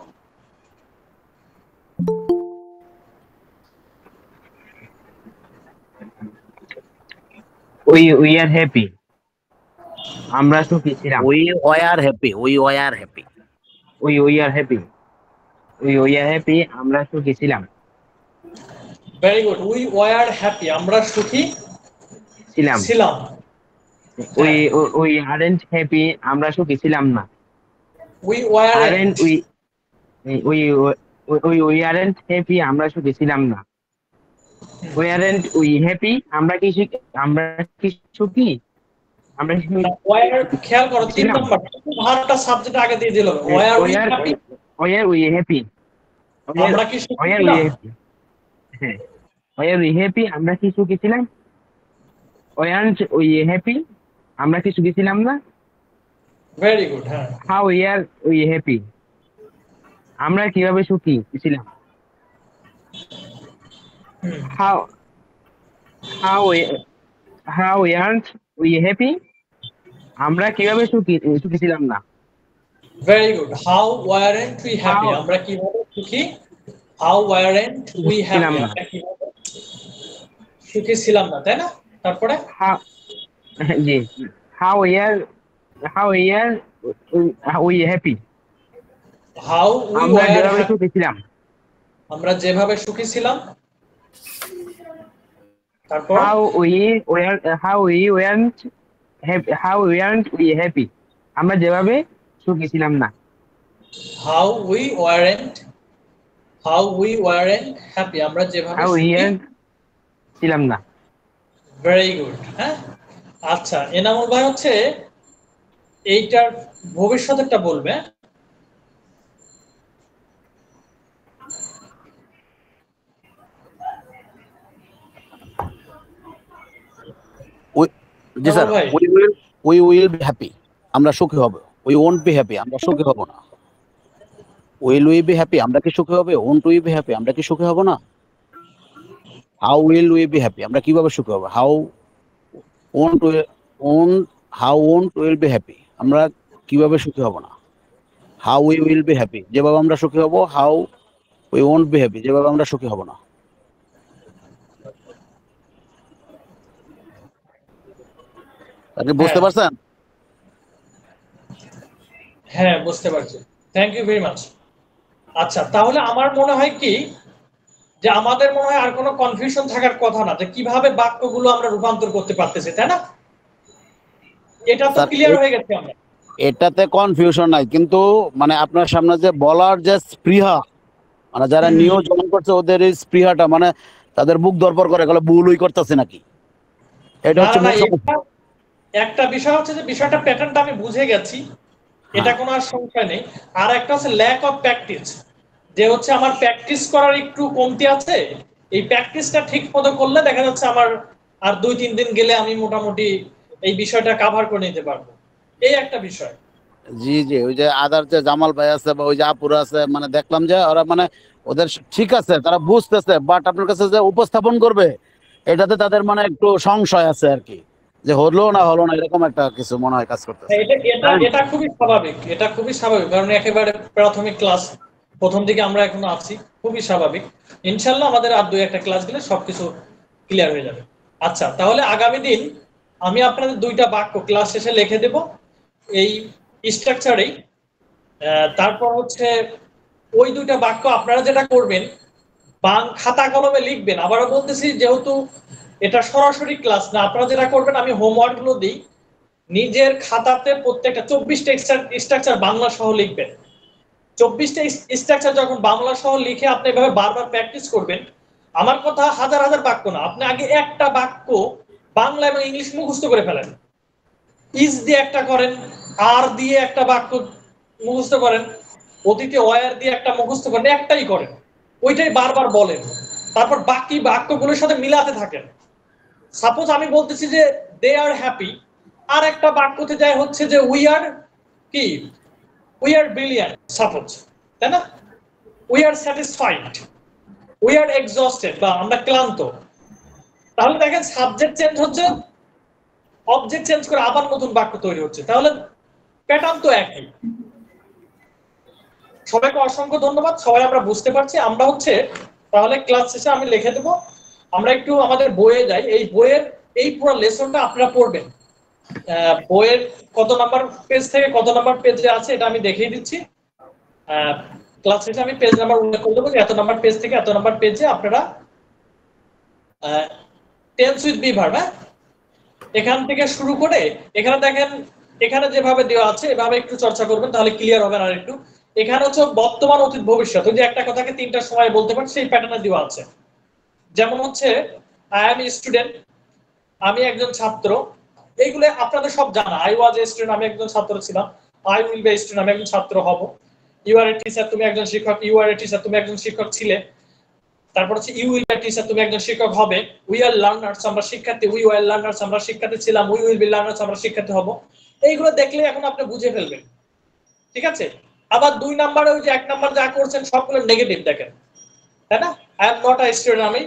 We are happy. আমরা সুখী ছিলাম। We were happy, we were happy, We are happy. We are happy. আমরা সুখী ছিলাম। Very good. We were happy, আমরা সুখী ছিলাম। ছিলাম। We aren't happy. আমরা সুখী ছিলাম না। We were Aren't we aren't happy. আমরা সুখী ছিলাম না। We aren't we happy. আমরা কি সুখী? আমরা কি ওয়ার, খেয়াল করো 3 ছিলাম। নাম্বার ভার্বটা সাবজেক্ট আগে দিয়ে দিল। Were we happy, Where we happy? আমরা কি সুখী Where we ছিলাম? happy? হ্যাঁ। Where we happy? আমরা কি সুখী ছিলাম? Aren't we happy? আমরা কি সুখী ছিলাম না? Very good. হ্যাঁ, How are we happy? আমরা কিভাবে সুখী ছিলাম? How aren't we happy? আমরা কিভাবে সুখী ছিলাম না? Very good. How warrant we happy, How- আমরা কিভাবে সুখী। হাউ ওয়ারেন্ট উই ছিলাম হ্যাপি, না। আমরা কিভাবে সুখী ছিলাম না, তাই না? তারপরে How G how are we happy? How we আমরা ওয়ার যেভাবে হ্যাপি, সুখী ছিলাম। আমরা যেভাবে সুখী ছিলাম। তারপর How weren't we happy? আমরা যেভাবে সুখী ছিলাম না। হাউ উই ওয়ারেন্ট হ্যাপি, আমরা যেভাবে How সুখী weren't ছিলাম না। Very good. হ্যাঁ, আচ্ছা, এনামুল ভাই হচ্ছে এইটার ভবিষ্যতেরটা বলবে। জি স্যার, ভাই। উই উইল বি হ্যাপি, আমরা সুখী হব। উই ওন্ট বি হ্যাপি, আমরা সুখী হব না। উইল উই বি হ্যাপি, আমরা কি সুখী হবে? ওন্ট উই বি হ্যাপি, আমরা কি সুখী হব না? How will we be happy, আমরা কিভাবে সুখী হব? How won't will be happy, আমরা কিভাবে সুখী হব না? How we will be happy, যেভাবে আমরা সুখী হব। How we won't be happy, যেভাবে আমরা সুখী হব না। আপনি বুঝতে হ্যাঁ। পারছেন? হ্যাঁ, বুঝতে পারছি। Thank you very much. আচ্ছা, তাহলে আমার মনে হয় কি যে আমাদের মনে হয় আর কোনো কনফিউশন থাকার কথা না যে কিভাবে বাক্যগুলো আমরা রূপান্তর করতে পারতেছি, তাই না? এটা তো স্যার, ক্লিয়ার হয়ে গেছে আমরা। এটাতে কনফিউশন নাই, কিন্তু মানে আপনার সামনে যে বলার যে স্পৃহা, মানে যারা নিয়োজন করছে ওদের এই স্পৃহাটা, মানে তাদের বুক দরপর করে গেলে ভুলই করতেছে নাকি, এটা না হচ্ছে না মূল সমস্যা। একটা বিষয় হচ্ছে যে বিষয়টা প্যাটার্নটা আমি বুঝে গেছি, এটা কোনো আর সংশয় নেই। আর একটা হচ্ছে ল্যাক অফ প্র্যাকটিস, যে হচ্ছে আমার প্র্যাকটিস করার একটু কমতি আছে। এই প্র্যাকটিসটা ঠিক মতো করলে দেখা যাচ্ছে আমার আর 2-3 দিন গেলে আমি মোটামুটি এই বিষয়টা কভার করে নিতে পারবো, এই একটা বিষয়। জি জি, ওই যে আদার যে জামাল ভাই আছে বা ওই যে আপুরা আছে, মানে দেখলাম যে ওরা মানে ওদের ঠিক আছে, তারা বুঝতেছে, বাট আপনার কাছে যে উপস্থাপন করবে এটাতে তাদের মানে একটু সংশয় আছে আর কি, যে হলো না হলো না এরকম একটা কিছু মনে হয় কাজ করতেছে। এটা এটা এটা খুবই স্বাভাবিক, এটা খুবই স্বাভাবিক, কারণ একেবারে প্রাথমিক ক্লাস, প্রথম দিকে আমরা এখনো আছি, খুবই স্বাভাবিক। ইনশাল্লাহ আমাদের আর 2-1টা ক্লাস গেলে সবকিছু ক্লিয়ার হয়ে যাবে। আচ্ছা, তাহলে আগামী দিন আমি আপনাদের 2টা বাক্য ক্লাস শেষে লিখে দেব এই স্ট্রাকচারেই। তারপর হচ্ছে ওই 2টা বাক্য আপনারা যেটা করবেন, খাতা কলমে লিখবেন। আবারও বলতেছি, যেহেতু এটা সরাসরি ক্লাস না, আপনারা যেটা করবেন, আমি হোমওয়ার্ক গুলো দিই, নিজের খাতাতে প্রত্যেকটা 24টা স্ট্রাকচার বাংলা সহ লিখবেন। 24টা স্ট্রাকচার যখন বাংলা সহ লিখে আপনি এভাবে বারবার প্র্যাকটিস করবেন, আমার কথা হাজার হাজার বাক্য না, আপনি আগে একটা বাক্য বাংলা এবং ইংলিশ মুখস্থ করে ফেলেন। ইজ দিয়ে একটা করেন, আর দিয়ে একটা বাক্য মুখস্থ করেন, অতীতে ওয়ার দিয়ে একটা মুখস্থ করেন, একটাই করেন, ওইটাই বারবার বলেন, তারপর বাকি বাক্যগুলোর সাথে মিলাতে থাকেন। সাপোজ আমি বলতেছি যে দে আর হ্যাপি, আর একটা বাক্যতে যায় হচ্ছে যে উই আর কি, উই আর ব্রিলিয়ান্ট সাপোজ, তাই না? We are satisfied, we are exhausted, বা আমরা ক্লান্ত। তাহলে দেখেন সাবজেক্ট চেঞ্জ হচ্ছে, অবজেক্ট চেঞ্জ করে আবার নতুন বাক্য তৈরি হচ্ছে, তাহলে প্যাটার্ন তো একই। সবাইকে অসংখ্য ধন্যবাদ, সবাই আমরা বুঝতে পারছি। আমরা হচ্ছে তাহলে ক্লাস শেষে আমি লিখে দেবো, আমরা একটু আমাদের বইয়ে যাই। এই বইয়ের এই পুরো লেসনটা আপনারা পড়বেন। বইয়ের কত নাম্বার পেজ থেকে কত নাম্বার পেজে আছে এটা আমি দেখিয়ে দিচ্ছি। ক্লাস শেষে আমি পেজ নাম্বার উল্লেখ করে দেবো যে এত নাম্বার পেজ থেকে এত নাম্বার পেজে আপনারা টেন্স উইথ বি ভার্ব, এখান থেকে শুরু করে এখানে দেখেন, এখানে যেভাবে দেওয়া আছে এভাবে একটু চর্চা করবেন, তাহলে ক্লিয়ার হবে। আর একটু এখানে হচ্ছে বর্তমান, অতীত, ভবিষ্যৎ, ওই যে একটা কথাকে 3টা সময় বলতে পারেন, সেই প্যাটার্নে দেওয়া আছে। যেমন হচ্ছে আই এম স্টুডেন্ট, আমি একজন ছাত্র, এইগুলো আপনাদের সব জানা। আই ওয়াজ এ স্টুডেন্ট, আমি একজন ছাত্র ছিলাম। I will be a student, আমি একজন ছাত্র হব। ইউ আর এ টিচার, তুমি একজন শিক্ষক। ইউ আর এ টিচার, তুমি একজন শিক্ষক ছিলে। তারপর হচ্ছে you will be a teacher, তুমি একজন শিক্ষক হবে। উই আর লার্নার্স, আমরা শিক্ষার্থী। উই ওয়ার লার্নার্স, আমরা শিক্ষার্থী ছিলাম। উই উইল বি লার্নার্স, আমরা শিক্ষার্থী হব। এইগুলো দেখলে এখন আপনি বুঝে ফেলবেন, ঠিক আছে? আবার 2 নম্বরে ওই যে 1 নাম্বার যা করছেন সবগুলো নেগেটিভ দেখেন, তাই না? I am not a student, আমি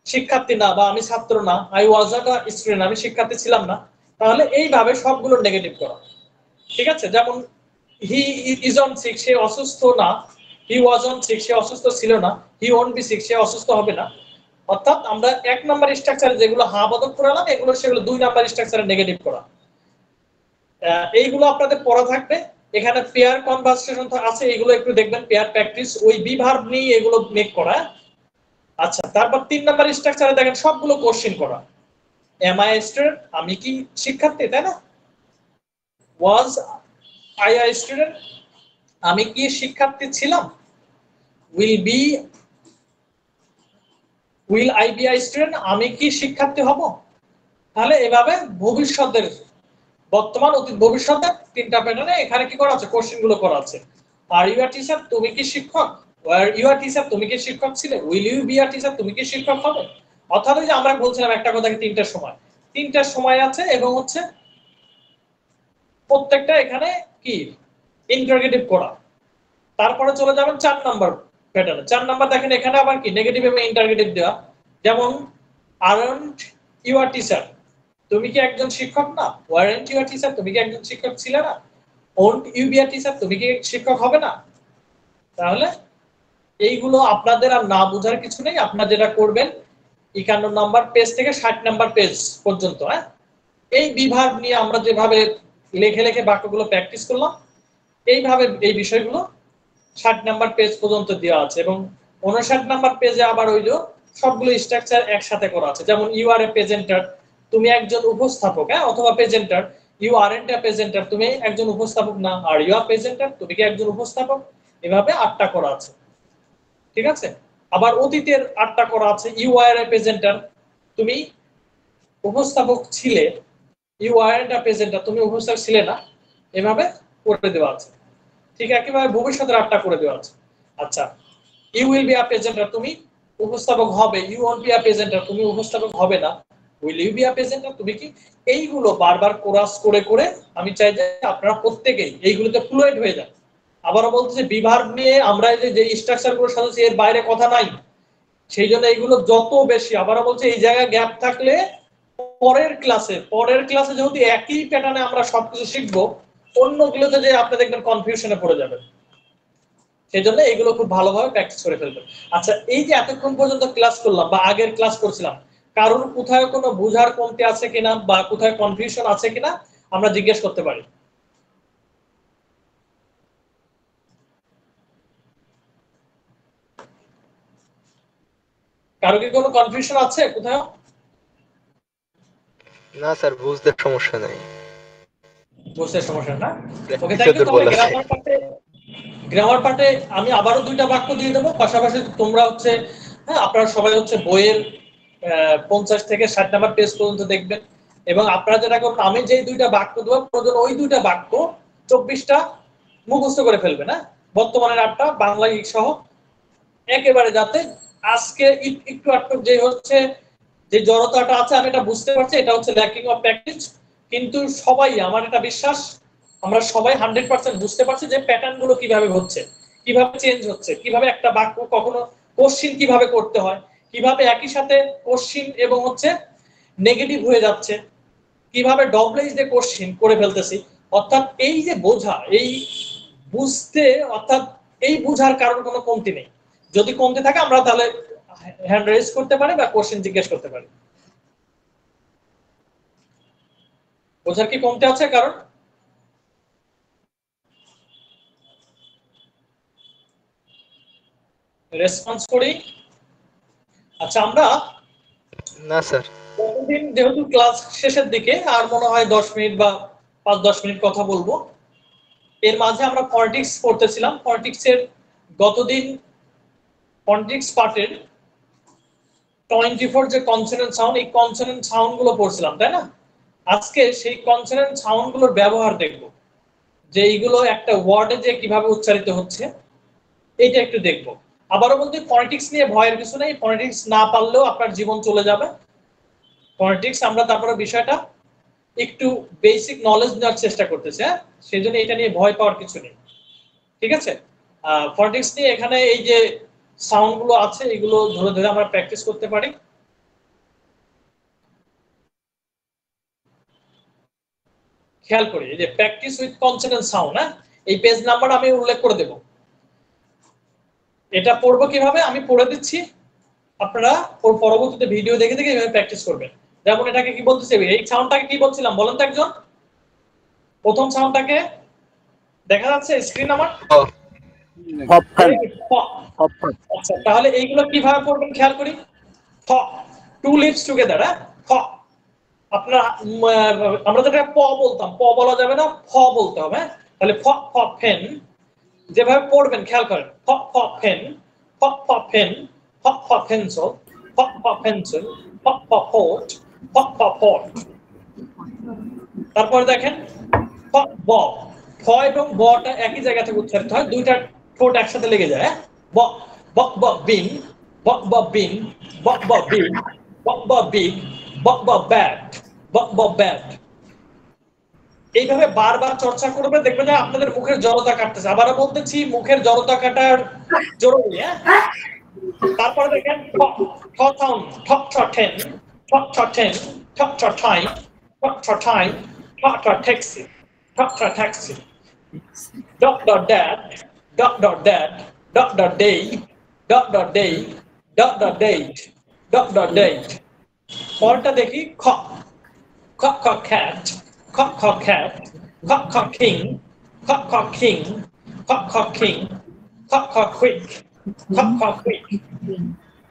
শিক্ষার্থী না, বা আমি ছাত্র না। I was not a student, আমি শিক্ষার্থী ছিলাম না। তাহলে এইভাবে সবগুলো নেগেটিভ করা, ঠিক আছে? যেমন হি ইজ অন সিক, সে অসুস্থ না। হি ওয়াজ অন সিক, সে অসুস্থ ছিল না। হি ওন্ট বি সিক, সে অসুস্থ হবে না। অর্থাৎ আমরা 1 নাম্বার স্ট্রাকচারে যেগুলো হা বদল করালাম, এগুলো সেগুলো 2 নাম্বার স্ট্রাকচারে নেগেটিভ করা। এইগুলো আপনাদের পড়া থাকবে। এখানে পেয়ার কনভারসেশন আছে, এগুলো একটু দেখবেন, পেয়ার প্র্যাকটিস, ওই বি ভার্ব নিয়ে এগুলো মেক করা। আচ্ছা, তারপর 3 নাম্বার স্ট্রাকচারে দেখেন সবগুলো কোশ্চেন করা। এম আই স্টুডেন্ট, আমি কি শিক্ষার্থী, তাই না? ওয়াজ আই আ স্টুডেন্ট, আমি কি শিক্ষার্থী ছিলাম। Will I be a student, আমি কি শিক্ষার্থী হব। তাহলে এভাবে ভবিষ্যতের, বর্তমান, অতীত, ভবিষ্যতের 3টা প্যাটার্নে এখানে কি করা আছে, কোশ্চেন গুলো করা আছে। আর ইউ আর টিচার, তুমি কি শিক্ষক। ওয়ার ইউ আর টিচার, তুমি কি শিক্ষক ছিলে। Will you be a teacher, তুমি কি শিক্ষক হবে। অর্থাৎ যে আমরা বলছিলাম একটা কথাকে 3টা সময়, 3টা সময় আছে, এবং হচ্ছে প্রত্যেকটা এখানে কি ইন্টারোগেটিভ করা। তারপরে চলে যাবেন 4 নাম্বার প্যাটার্নে। 4 নাম্বার দেখেন এখানে আবার কি নেগেটিভ এবং ইন্টারোগেটিভ দেওয়া। যেমন আরন্ট ইউ আর টিচার, তুমি কি একজন শিক্ষক না। ওয়ারেন্ট ইউ আর টিচার, তুমি কি একজন শিক্ষক ছিলে না। Won't you be a teacher, তুমি কি শিক্ষক হবে না। তাহলে এইগুলো আপনাদের আর না বোঝার কিছু নেই। আপনারা যেটা করবেন 51 নাম্বার পেজ থেকে 60 নাম্বার পেজ পর্যন্ত, এই বিভাগ নিয়ে আমরা যেভাবে লেখে লেখে বাক্যগুলো প্র্যাকটিস করলাম, এইভাবে এই বিষয়গুলো 60 নাম্বার পেজ পর্যন্ত দেওয়া আছে। এবং 59 নাম্বার পেজে আবার ওই যে সবগুলো স্ট্রাকচার একসাথে করা আছে। যেমন ইউ আর এ প্রেজেন্টার, তুমি একজন উপস্থাপক, অথবা প্রেজেন্টার। ইউ আরএন্ট আ প্রেজেন্টার, তুমি একজন উপস্থাপক না। আর ইউ আর প্রেজেন্টার, তুমি কি একজন উপস্থাপক। এভাবে 8টা করা আছে, ঠিক আছে। আবার অতীতের 8টা করা আছে, ইউ আর এ প্রেজেন্টার, তুমি উপস্থাপক ছিলে। ইউ আরএন্ট আ প্রেজেন্টার, তুমি উপস্থাপক ছিলে না। এভাবে করে দেওয়া আছে। ঠিক একইভাবে ভবিষ্যতের 8টা করে দেওয়া আছে। আচ্ছা, you will be a presenter, তুমি উপস্থাপক হবে। You won't be a presenter, তুমি উপস্থাপক হবে না। Will you be a presenter, তুমি কি। এইগুলো বারবার কোরাস করে করে আমি চাই যে আপনারা প্রত্যেকেই এইগুলোতে ফ্লুয়েন্ট হয়ে যান। আবারও বলতেছি, বিভার্ব নিয়ে আমরা যে স্ট্রাকচার গুলো সাজাচ্ছি এর বাইরে কথা নাই। সেই জন্য এইগুলো যত বেশি, আবারও বলছি, এই জায়গায় গ্যাপ থাকলে পরের ক্লাসে যেহেতু একই প্যাটার্নে আমরা সবকিছু শিখবো, অন্যগুলোতে যে আপনি দেখবেন কনফিউশনে পড়ে যাবেন। সেই জন্য এগুলো খুব ভালোভাবে প্র্যাকটিস করে ফেলবেন। আচ্ছা, এই যে এতক্ষণ পর্যন্ত ক্লাস করলাম বা আগের ক্লাস করছিলাম, কারোর কোথায় কোনো বোঝার কমতি আছে কিনা বা কোথায় কনফিউশন আছে কিনা আমরা জিজ্ঞেস করতে পারি। কারো কি কোনো কনফিউশন আছে কোথাও? না স্যার, বুঝতে সমস্যা নাই। বুঝতে সমস্যা না? ওকে, থ্যাংক ইউ। টিচারদের তাহলে বলা গ্রামার পার্টে আমি আবারও 2টা বাক্য দিয়ে দেবো। পাশাপাশি তোমরা হচ্ছে, হ্যাঁ, আপনারা সবাই হচ্ছে বইয়ের 50 থেকে 60 নাম্বার পেজ পর্যন্ত দেখবেন। এবং আপনারা যেটা করুন, আমি যে 2টা বাক্য দেবো, প্রয়োজন ওই 2টা বাক্য 24টা মুখস্থ করে ফেলবেন। হ্যাঁ, বর্তমানের 8টা বাংলা সহ একেবারে, যাতে আজকে একটু একটু যে হচ্ছে যে জড়তাটা আছে আমি এটা বুঝতে পারছি, এটা হচ্ছে ল্যাকিং অফ প্র্যাকটিস। কিন্তু সবাই, আমার এটা বিশ্বাস, আমরা সবাই 100% বুঝতে পারছি যে প্যাটার্ন গুলো কিভাবে হচ্ছে, কিভাবে চেঞ্জ হচ্ছে, কিভাবে একটা বাক্য কখনো কোশ্চিন কিভাবে করতে হয়, কিভাবে একই সাথে কোশ্চিন এবং হচ্ছে নেগেটিভ হয়ে যাচ্ছে, কিভাবে ডবল দিয়ে কোশ্চিন করে ফেলতেছি। অর্থাৎ এই যে বোঝা, এই বুঝতে, অর্থাৎ এই বুঝার কারণ কোনো কমতি নেই। যদি কমতি থাকে আমরা তাহলে হ্যান্ড রেজ করতে পারি বা কোশ্চেন জিজ্ঞেস করতে পারি। বোঝার কি কমতি আছে কারণ? রেসপন্স করি। আচ্ছা, আমরা না স্যার। প্রতিদিন যেহেতু ক্লাস শেষের দিকে আর মনে হয় 10 মিনিট বা 5-10 মিনিট কথা বলবো, এর মাঝে আমরা ফনেটিক্স পড়তেছিলাম। ফনেটিক্সের গতদিন ফনেটিক্স পার্টের 24 যে কনসোনেন্ট সাউন্ড, এই কনসোনেন্ট সাউন্ড গুলো পড়ছিলাম, তাই না? আজকে সেই কনসোনেন্ট সাউন্ড গুলোর ব্যবহার দেখবো, যে এইগুলো একটা ওয়ার্ডে যে কিভাবে উচ্চারিত হচ্ছে এইটা একটু দেখবো। আবারও বলতে, ফনেটিক্স নিয়ে ভয়ের কিছু নেই। ফনেটিক্স না পারলেও আপনার জীবন চলে যাবে। ফনেটিক্স আমরা তারপরে বিষয়টা একটু বেসিক নলেজ নেওয়ার চেষ্টা করতেছি। হ্যাঁ, সেই জন্য এটা নিয়ে ভয় পাওয়ার কিছু নেই, ঠিক আছে। ফনেটিক্স নিয়ে এখানে এই যে সাউন্ড গুলো আছে এগুলো ধরে ধরে আমরা প্র্যাকটিস করতে পারি। খেয়াল করি, এই যে প্র্যাকটিস উইথ কনসোনেন্ট সাউন্ড, হ্যাঁ, এই পেজ নাম্বার আমি উল্লেখ করে দেব। এটা পড়বো কিভাবে আমি পড়ে দিচ্ছি, আপনারা ওর পরবর্তীতে ভিডিও দেখে দেখে এভাবে প্র্যাকটিস করবেন। যেমন এটাকে কি বলতেছে, এই সাউন্ডটাকে কি বলছিলাম বলেন তো একজন? প্রথম সাউন্ডটাকে দেখা যাচ্ছে স্ক্রিন আমার? আচ্ছা, তাহলে এইগুলো কিভাবে পড়বেন খেয়াল করি। ফ, টু লিপস টুগেদার। হ্যাঁ, ফ। আপনারা আমরা যেটা প বলতাম, প বলা যাবে না, ফ বলতে হবে। তাহলে ফ, ফ ফেন, যেভাবে পড়বেন খেয়াল করেন। ফ, ফ ফেন, ফ, ফ ফেন, ফ, ফ পেন্সিল, ফ, ফ পেন্সিল, ফ, ফ ফোর্ট, ফ, ফ ফোর্ট। তারপরে দেখেন ফ, ব। ফ এবং বটা একই জায়গা থেকে উচ্চারিত হয়, দুইটা ঠোঁট একসাথে লেগে যায়। ব, ব, ব বিন, ব, ব বিন, ব, ব বিগ, ব, ব বিগ, ব, ব ব্যাট, ব, ব ব্যাট। এইভাবে বারবার চর্চা করবে, দেখবেন যে আপনাদের মুখের জড়তা কাটতেছে। আবারও বলতেছি, মুখের জড়তা কাটার জরুরি। হ্যাঁ, তারপরে দেখেন ঠ সাউন্ড, ঠ ঠ ঠেন, ঠ ঠ ঠেন, ঠ ঠ ঠাই, ঠ ঠ ঠাই, ঠ ঠ ট্যাক্সি, ঠ ঠ ট্যাক্সি। ডট ডট ড্যাট, ডট ডট ড্যাট, ডট ডট ডে, ডট ডট ডে, ডট ডট ডেট, ডট ডট ডেট। পরটা দেখি, খ, খ খ খ্যাট, খ খ খ্যাট, খ খ কিং, খ খ কিং, খ খ কিং, খ খ কুইক, খ খ কুইক।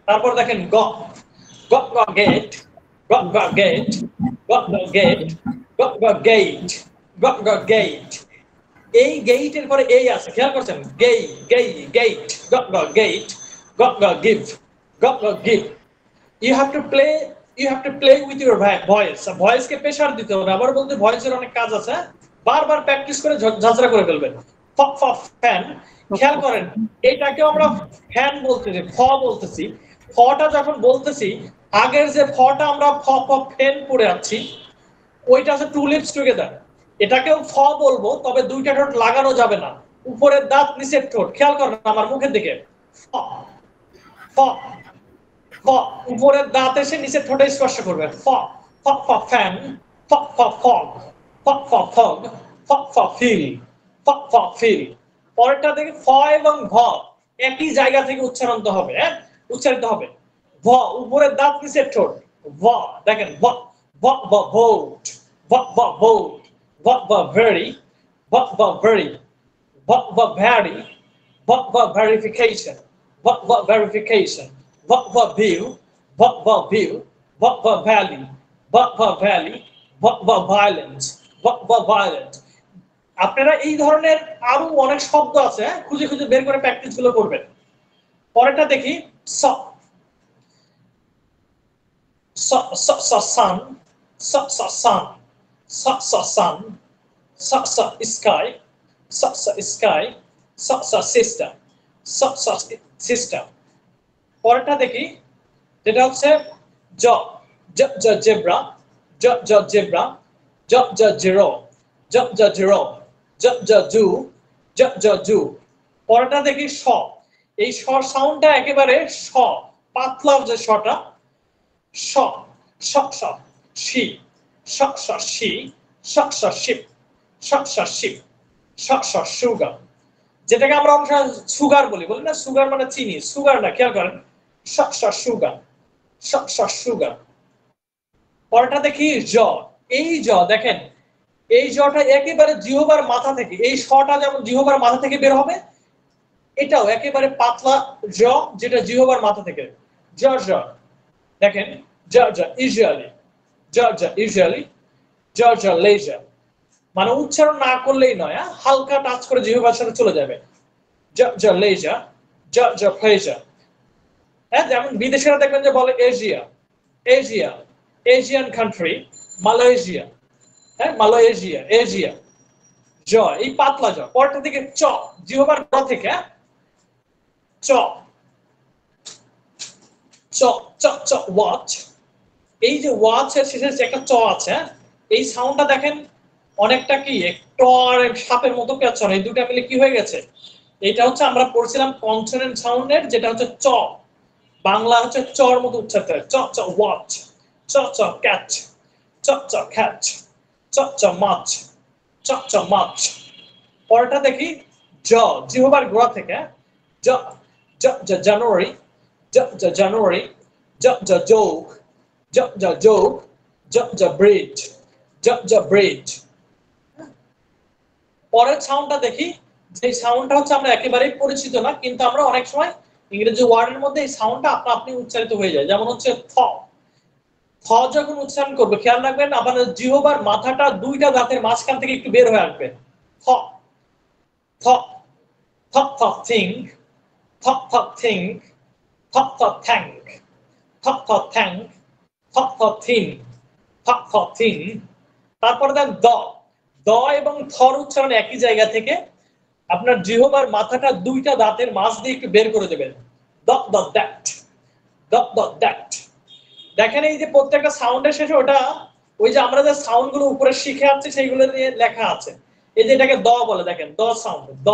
তারপর দেখেন গ, গ গ গেট, গ গ গেট, গ গ গেট, গ গেট, গেট। এই গেটের পরে এই আছে, খেয়াল করছেন, get, get, get, give, give. You have to play with your voice. ভয়েসকে প্রেসার দিতে হবে। আবার বলতে ভয়েসের অনেক কাজ আছে, বারবার প্র্যাকটিস করে ঝাঁঝরা করে ফেলবেন। ফ্যান, খেয়াল করেন, এটাকে আমরা ফ্যান বলতেছি, বলতেছি। ফটা যখন বলতেছি, আগের যে ফটা আমরা ফ্যান পড়ে আছি, ওইটা আছে টু লিপস টুগেদার। এটাকেও বলবো, তবে দুইটা ঠোঁট লাগানো যাবে না, উপরের দাঁত নিচের ঠোঁট। খেয়াল করেন আমার মুখের দিকে, উপরের দাঁত এসে নিচের ঠোঁটে স্পর্শ করবে। Fan, fog, feel, feel. পরেরটা দেখে ফ এবং ভ একই জায়গা থেকে উচ্চারিত হবে, উচ্চারিত হবে। ভ, উপরের দাঁত নিচের ঠোঁট, ভ। দেখেন, vote, very, very, very, verification, verification, view, view, valley, valley, violence, violent। আপনারা এই ধরনের আরো অনেক শব্দ আছে, খুঁজে খুঁজে বের করে প্র্যাকটিস গুলো করবেন। পরেরটা দেখি, sun, sun, sky, sky, system, system। পরেরটা দেখি, যেটা হচ্ছে zebra, zebra, zero, zero, জু। পরেরটা দেখি স। এই স সাউন্ডটা একেবারে স, পাতলা যে সটা, স, স, শি, স, শি, স, শিপ, স, শিপ, স, সুগার। যেটাকে আমরা সুগার বলি না, সুগার মানে চিনি, সুগার না, খেয়াল করেন, স, সুগার, স, সুগার। পরেরটা দেখি জ। এই জ দেখেন, এই জটা একেবারে জিহ্বার মাথা থেকে, এই শটা যেমন জিহ্বার মাথা থেকে বের হবে, এটাও একেবারে পাতলা জ, যেটা জিহ্বার মাথা থেকে। জ, দেখেন, জ, ইউজুয়ালি, জ, ইউজুয়ালি, জ, লেজার। মানে উচ্চারণ না করলেই নয়, হালকা টাচ করে জিহ্বার সাথে চলে যাবে। জ, লেজার, জ, প্লেজার। হ্যাঁ, যেমন বিদেশিরা দেখবেন যে বলে Asia, Asia, Asian country, Malaysia, হ্যাঁ, মালয়েশিয়া, এশিয়া। জ, এই পাতলা জ। পরেরটা থেকে চ, জিহ্বার গ থেকে, চ, চ, চ, চ, ওয়াচ। এই যে ওয়াচ এর শেষে যে একটা চ আছে, এই সাউন্ডটা দেখেন অনেকটা কি একটু সাপের মতো পেছন, এই দুটো মিলে কি হয়ে গেছে, এটা হচ্ছে আমরা পড়ছিলাম কনসোনেন্ট সাউন্ডের, যেটা হচ্ছে চ। বাংলা হচ্ছে চর মতো উচ্চারিত হয়, চ, চ, ওয়াচ, চ, চ, ক্যাচ, চ, চ, ক্যাচ, চ, চ, মাছ, চ, চ, মাছ। পরেরটা দেখি জ, জিহ্বার গোড়া থেকে, জ, জানুয়ারি, জ, জানুয়ারি, জ, যোগ, জ, যোগ, জ, ব্রিজ, জ, ব্রিজ। পরের সাউন্ডটা দেখি, যে সাউন্ডটা হচ্ছে আমরা একেবারেই পরিচিত না, কিন্তু আমরা অনেক সময় ইংরেজি ওয়ার্ডের মধ্যে এই সাউন্ডটা আপনি উচ্চারিত হয়ে যায়। যেমন হচ্ছে থ। থ যখন উচ্চারণ করবে, খেয়াল রাখবেন আপনাদের জিহ্বার মাথাটা দুইটা দাঁতের মাঝখান থেকে একটু বের হয়ে আসবে। থ, থ, থ, থ, থিঙ্ক, থ, থ, থিঙ্ক, থ, থ, থ্যাঙ্ক, থ, থ, থ্যাঙ্ক, থ, থ, থিন, থ, থ, থিন। তারপরে দেন দ। দ এবং থর উচ্চারণ একই জায়গা থেকে, আপনার জিহ্বার মাথাটা দুইটা দাঁতের মাঝ দিয়ে একটু বের করে দেবেন। দ, দ্যাট, দ, দ্যাট। দেখেন এই যে প্রত্যেকটা সাউন্ডের শেষে ওটা, ওই যে আমরা যে সাউন্ড গুলো উপরে শিখে আসছি সেইগুলো নিয়ে লেখা আছে। এই যে এটাকে দ বলে, দেখেন দ সাউন্ড, দ,